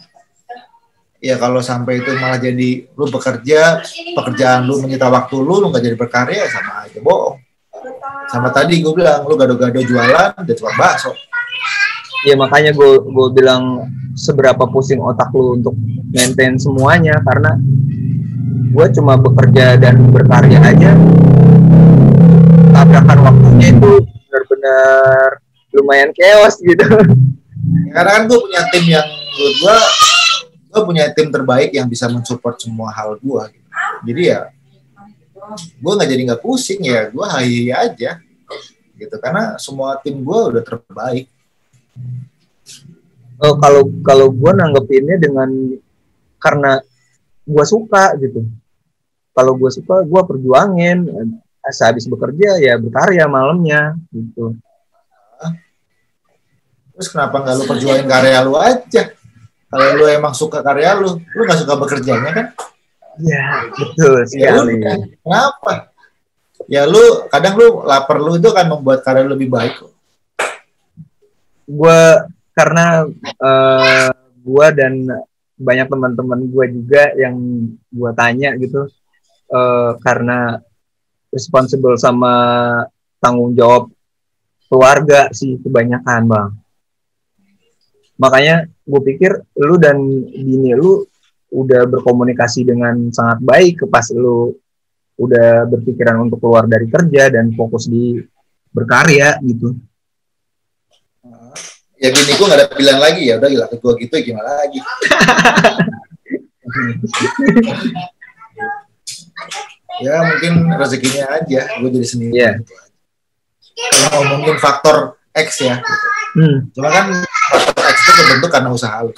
ya kalau sampai itu malah jadi lu bekerja, pekerjaan lu menyita waktu lu nggak jadi berkarya, sama aja bohong. Sama tadi gue bilang, lu gado-gado jualan, udah tukang bakso. Ya makanya gue bilang seberapa pusing otak lu untuk maintain semuanya, karena gue cuma bekerja dan berkarya aja, tabrakan waktunya itu benar-benar lumayan chaos gitu. Karena kan gue punya tim yang menurut gue punya tim terbaik yang bisa mensupport semua hal gue. Gitu. Jadi ya gue nggak pusing, ya gue hai aja gitu, karena semua tim gue udah terbaik. Kalau gue nanggepinnya dengan karena gue suka gitu. Kalau gue suka, gue perjuangin. Sehabis bekerja ya berkarya malamnya gitu. Terus kenapa nggak lu perjuangin karya lu aja? Kalau lu emang suka karya lu nggak suka bekerjanya kan? Ya betul sekali. Ya, kenapa? Ya lu kadang lu lapar, lu itu kan membuat karya lebih baik. Gue karena gue dan banyak teman-teman gue juga yang gue tanya gitu, karena responsible sama tanggung jawab keluarga sih kebanyakan bang. Makanya gue pikir lu dan bini lu udah berkomunikasi dengan sangat baik pas lu udah berpikiran untuk keluar dari kerja dan fokus di berkarya gitu. Ya bini gue gak ada pilihan lagi, ya udah gila ke gue gitu, gimana lagi. Ya mungkin rezekinya aja, gue jadi sendiri. Yeah. Kalau ngomongin faktor X ya gitu. Cuma kan faktor X itu terbentuk karena usaha lu.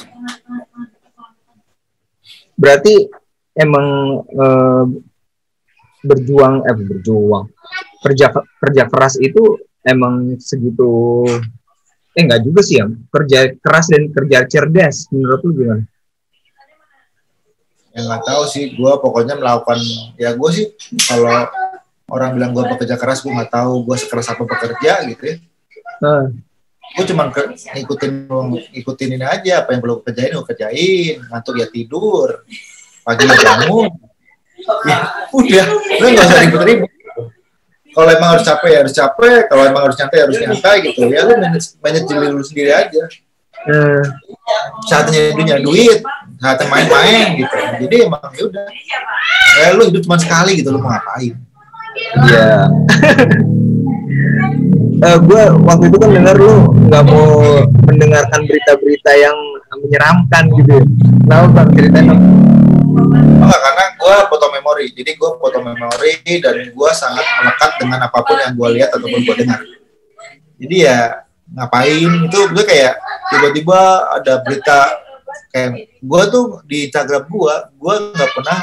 Berarti emang berjuang kerja keras itu emang segitu, enggak juga sih ya, kerja keras dan kerja cerdas menurut lu gimana? Ya nggak tahu sih, gue pokoknya melakukan, ya gue sih kalau orang bilang gue bekerja keras, gue nggak tahu gue sekeras apa bekerja gitu ya. Gue cuma ikutin ini aja, apa yang perlu kerjain gue kerjain, ngantuk ya tidur, pagi ya bangun, ya udah nggak usah ribet-ribet. Kalau emang harus capek ya harus capek, kalau emang harus nyantai harus nyantai gitu ya, lu manage diri lu sendiri aja. Saatnya punya duit, saatnya main-main gitu, jadi emang ya udah, lu hidup cuma sekali gitu, lu mau ngapain? Iya. Gue waktu itu kan dengar lu nggak mau mendengarkan berita-berita yang menyeramkan gitu. Kenapa bang, ceritain dong? Enggak, karena gue foto memori, jadi gue foto memori dan gue sangat melekat dengan apapun yang gue lihat ataupun gue dengar. Jadi ya ngapain itu, gue kayak tiba-tiba ada berita kayak gue tuh di Instagram gue nggak pernah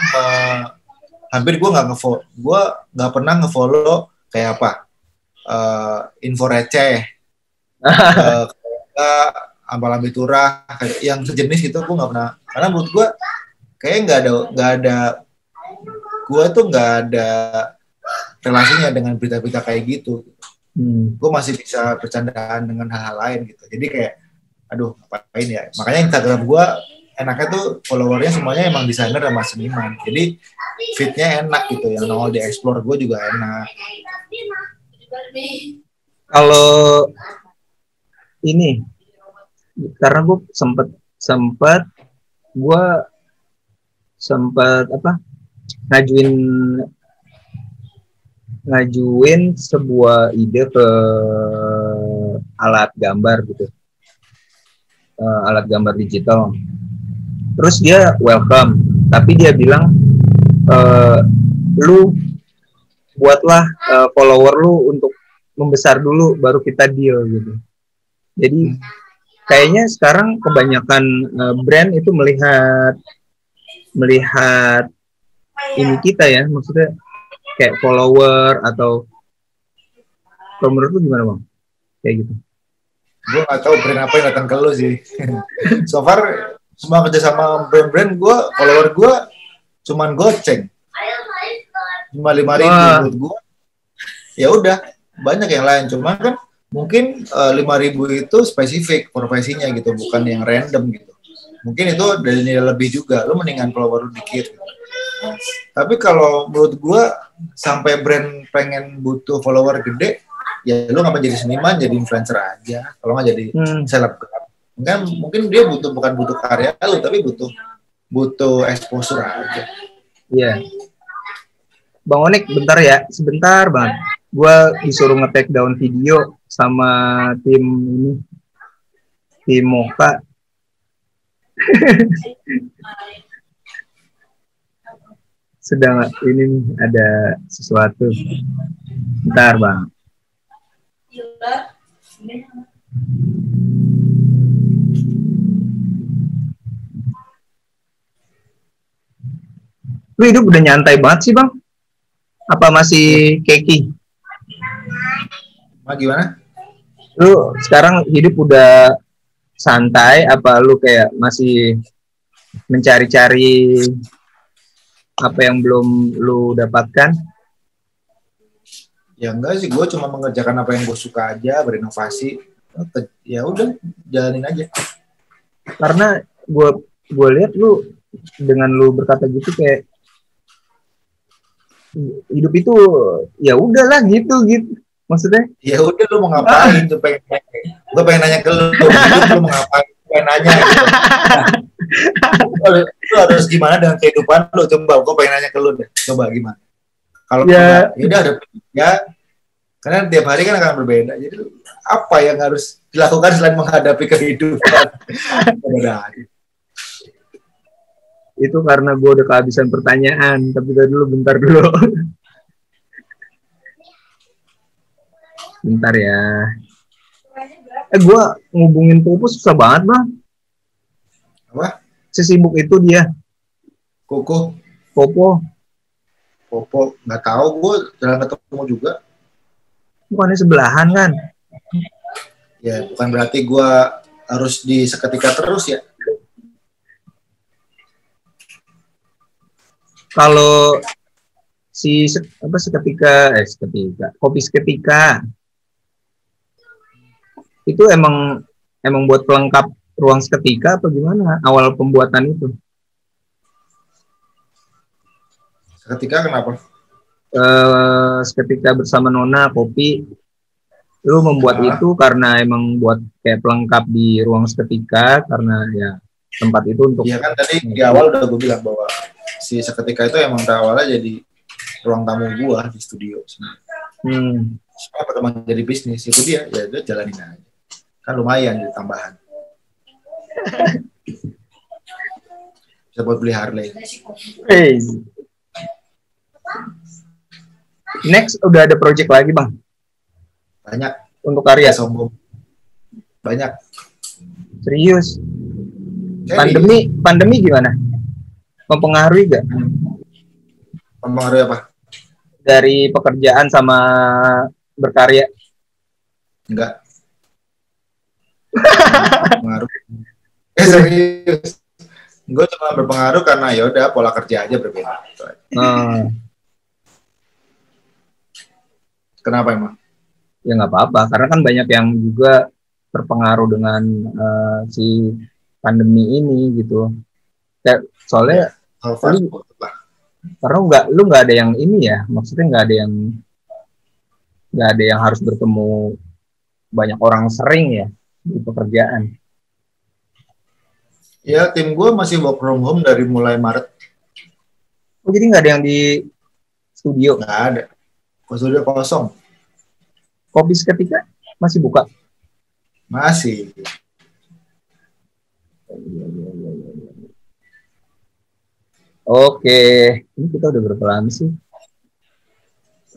hampir gue nggak pernah ngefollow kayak apa info receh, ambil turah yang sejenis gitu, gue nggak pernah, karena menurut gue kayak nggak ada gue tuh nggak ada relasinya dengan berita-berita kayak gitu. Gue masih bisa bercandaan dengan hal-hal lain gitu, jadi kayak aduh ngapain ya. Makanya Instagram gue enaknya tuh followernya semuanya emang desainer sama seniman, jadi fitnya enak gitu, yang nongol di explore gue juga enak. Kalau ini karena gue sempat ngajuin ngajuin sebuah ide ke alat gambar gitu, alat gambar digital. Terus dia welcome, tapi dia bilang, lu buatlah follower lu untuk membesar dulu, baru kita deal gitu. Jadi kayaknya sekarang kebanyakan brand itu melihat ini kita ya, maksudnya kayak follower atau menurut lu gimana bang? Kayak gitu. Gue nggak tahu brand apa yang datang ke lu sih. So far semua kerja sama brand-brand gue, follower gue cuman goceng, cuma 5.000 menurut gue. Ya udah, banyak yang lain, cuma kan mungkin 5.000 itu spesifik profesinya gitu, bukan yang random gitu. Mungkin itu dari nilai lebih juga, lu mendingan follower lu dikit. Tapi kalau menurut gue, sampai brand pengen butuh follower gede, ya lu nggak jadi seniman, jadi influencer aja. Kalau nggak jadi selebgram, mungkin dia bukan butuh karya lu, tapi butuh exposure aja. Iya. Bang Onik, bentar ya, sebentar banget. Gue disuruh nge-take down video sama tim Moka. Sedang ini nih, ada sesuatu. Bentar bang. Lu hidup udah nyantai banget sih bang? Apa masih keki? Gimana? Lu sekarang hidup udah santai, apa lu kayak masih mencari-cari apa yang belum lu dapatkan? Ya enggak sih, gue cuma mengerjakan apa yang gue suka aja, berinovasi. Ya udah, jalanin aja. Karena gue lihat lu dengan lu berkata gitu kayak hidup itu ya udahlah gitu. Maksudnya? Ya udah, lu mau ngapain? Gue pengen nanya ke lu, hidup lu mau ngapain? Pengen nanya gitu. Lu harus gimana dengan kehidupan lu? Coba, gue pengen nanya ke lu deh. Coba gimana? Kalau ya udah ada ya, karena tiap hari kan akan berbeda. Jadi apa yang harus dilakukan selain menghadapi kehidupan? Itu karena gue udah kehabisan pertanyaan. Tapi tadi dulu, bentar dulu. Bentar ya. Gue ngubungin Popo susah banget bang. Apa? Sesibuk itu dia. Popo nggak tahu, gue jarang ketemu juga. Bukannya sebelahan kan? Ya bukan berarti gue harus di seketika terus ya. Kalau seketika kopi seketika itu emang buat pelengkap ruang seketika atau gimana awal pembuatan itu? Seketika kenapa? Seketika bersama Nona kopi, lu membuat itu karena emang buat kayak pelengkap di ruang seketika, karena ya tempat itu untuk. Iya kan tadi di awal udah gue bilang bahwa si seketika itu emang awalnya jadi ruang tamu gue di studio. Supaya teman jadi bisnis itu dia, ya udah jalanin aja. Kan lumayan jadi tambahan. Bisa buat beli Harley. Hey. Next udah ada project lagi bang? Banyak. Untuk karya? Sombong. Banyak. Serius? Pandemi gimana? Mempengaruhi gak? Mempengaruhi apa? Dari pekerjaan sama berkarya? Enggak. Berpengaruh. Serius. Gue cuma berpengaruh karena ya udah pola kerja aja berbeda. Kenapa emang? Ya nggak apa-apa, karena kan banyak yang juga terpengaruh dengan si pandemi ini gitu. Kayak soalnya karena lu nggak ada yang ini ya, maksudnya nggak ada yang harus bertemu banyak orang sering ya di pekerjaan. Ya, tim gue masih work from home dari mulai Maret. Oh, jadi nggak ada yang di studio? Nggak ada. Pas udah kosong. Kopi seketika masih buka? Masih. Oke, ini kita udah berapa lama sih?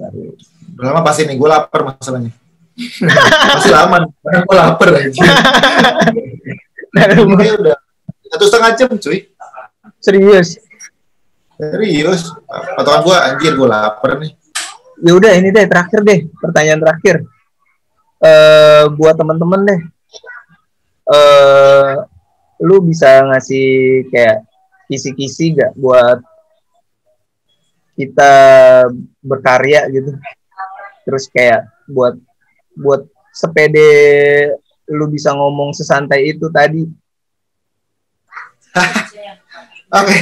Udah lama pasti nih, gue lapar masalahnya. Masih lama, karena gue lapar aja. Ini udah 1,5 jam cuy. Serius? Serius. Patokan gue, anjir gue lapar nih. Ya udah ini deh terakhir deh, pertanyaan terakhir. Buat teman-teman deh. Lu bisa ngasih kayak kisi-kisi gak buat kita berkarya gitu? Terus kayak buat sepede lu bisa ngomong sesantai itu tadi. Oke.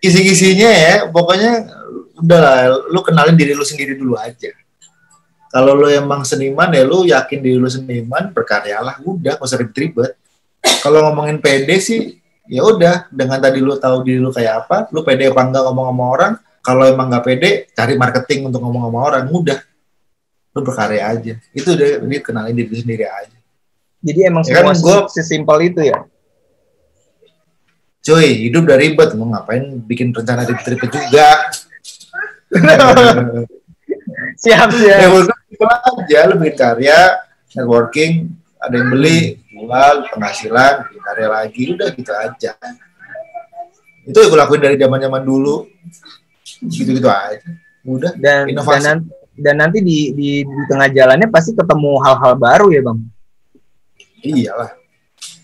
Kisi-kisinya ya, pokoknya udahlah, lu kenalin diri lu sendiri dulu aja. Kalau lu emang seniman ya lu yakin diri lu seniman, berkaryalah, udah, gak usah ribet-ribet. Kalau ngomongin pede sih, ya udah, dengan tadi lu tahu diri lu kayak apa, lu pede apa enggak ngomong sama orang. Kalau emang nggak pede, cari marketing untuk ngomong sama orang, mudah. Lu berkarya aja. Itu udah, kenalin diri sendiri aja. Jadi emang ya semua sesimpel itu ya? Cuy, hidup udah ribet, mau ngapain bikin rencana ribet-ribet juga. Siap. Ya aja, lu bikin karya, networking, ada yang beli, jual, penghasilan, bikin karya lagi, udah gitu aja. Itu yang gue lakuin dari zaman-zaman dulu, gitu-gitu aja. Udah, inovasi. Dan nanti di tengah jalannya pasti ketemu hal-hal baru ya bang? Iyalah.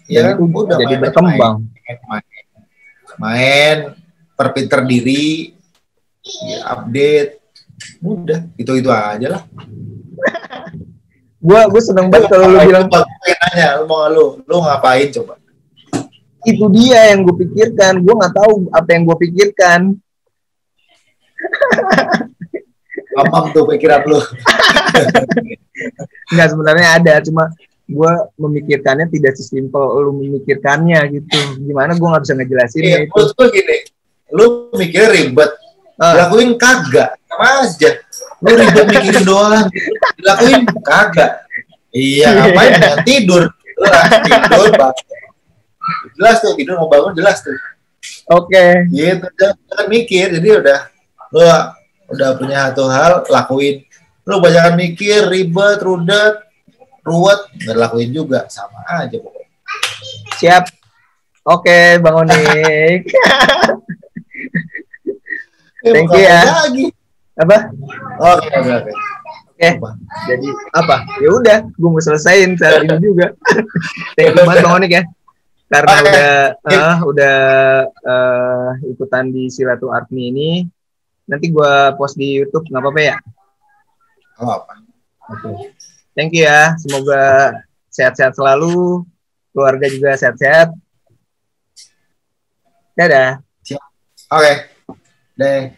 Ya, itu udah jadi berkembang. Main, perpinter diri, ya, update, udah, itu aja lah. Gue seneng banget kalau lu bilang. Nanya, lu ngapain coba? Itu dia yang gue pikirkan. Gue nggak tahu apa yang gue pikirkan. Gampang tuh pikiran lu. Nggak, sebenarnya ada, cuma gue memikirkannya tidak sesimpel lu memikirkannya gitu. Gimana gue nggak bisa ngejelasinnya itu. Terus gini, lu mikir ribet, lakuin kagak, sama aja. Lu ribet mikirin doang, dilakuin kagak. Iya, ngapain dengan tidur? Tidur, jelas tuh, tidur mau bangun jelas tuh. Oke. Gitu, jangan mikir, jadi lu udah punya satu hal, lakuin. Lu banyak mikir, ribet, rudet, nggak lakuin juga, sama aja pokoknya. Siap. Oke, Bang Onik. Thank you ya. Lagi. Apa? Oke. Jadi apa? Ya udah, gue mau selesaiin saat ini juga. Thank you banget Bang Onik ya. Karena udah ikutan di Silaturahmi ini. Nanti gue post di YouTube, nggak apa-apa ya? Apa? Oke. Thank you ya. Semoga sehat-sehat selalu. Keluarga juga sehat-sehat. Dadah. Oke. Deh.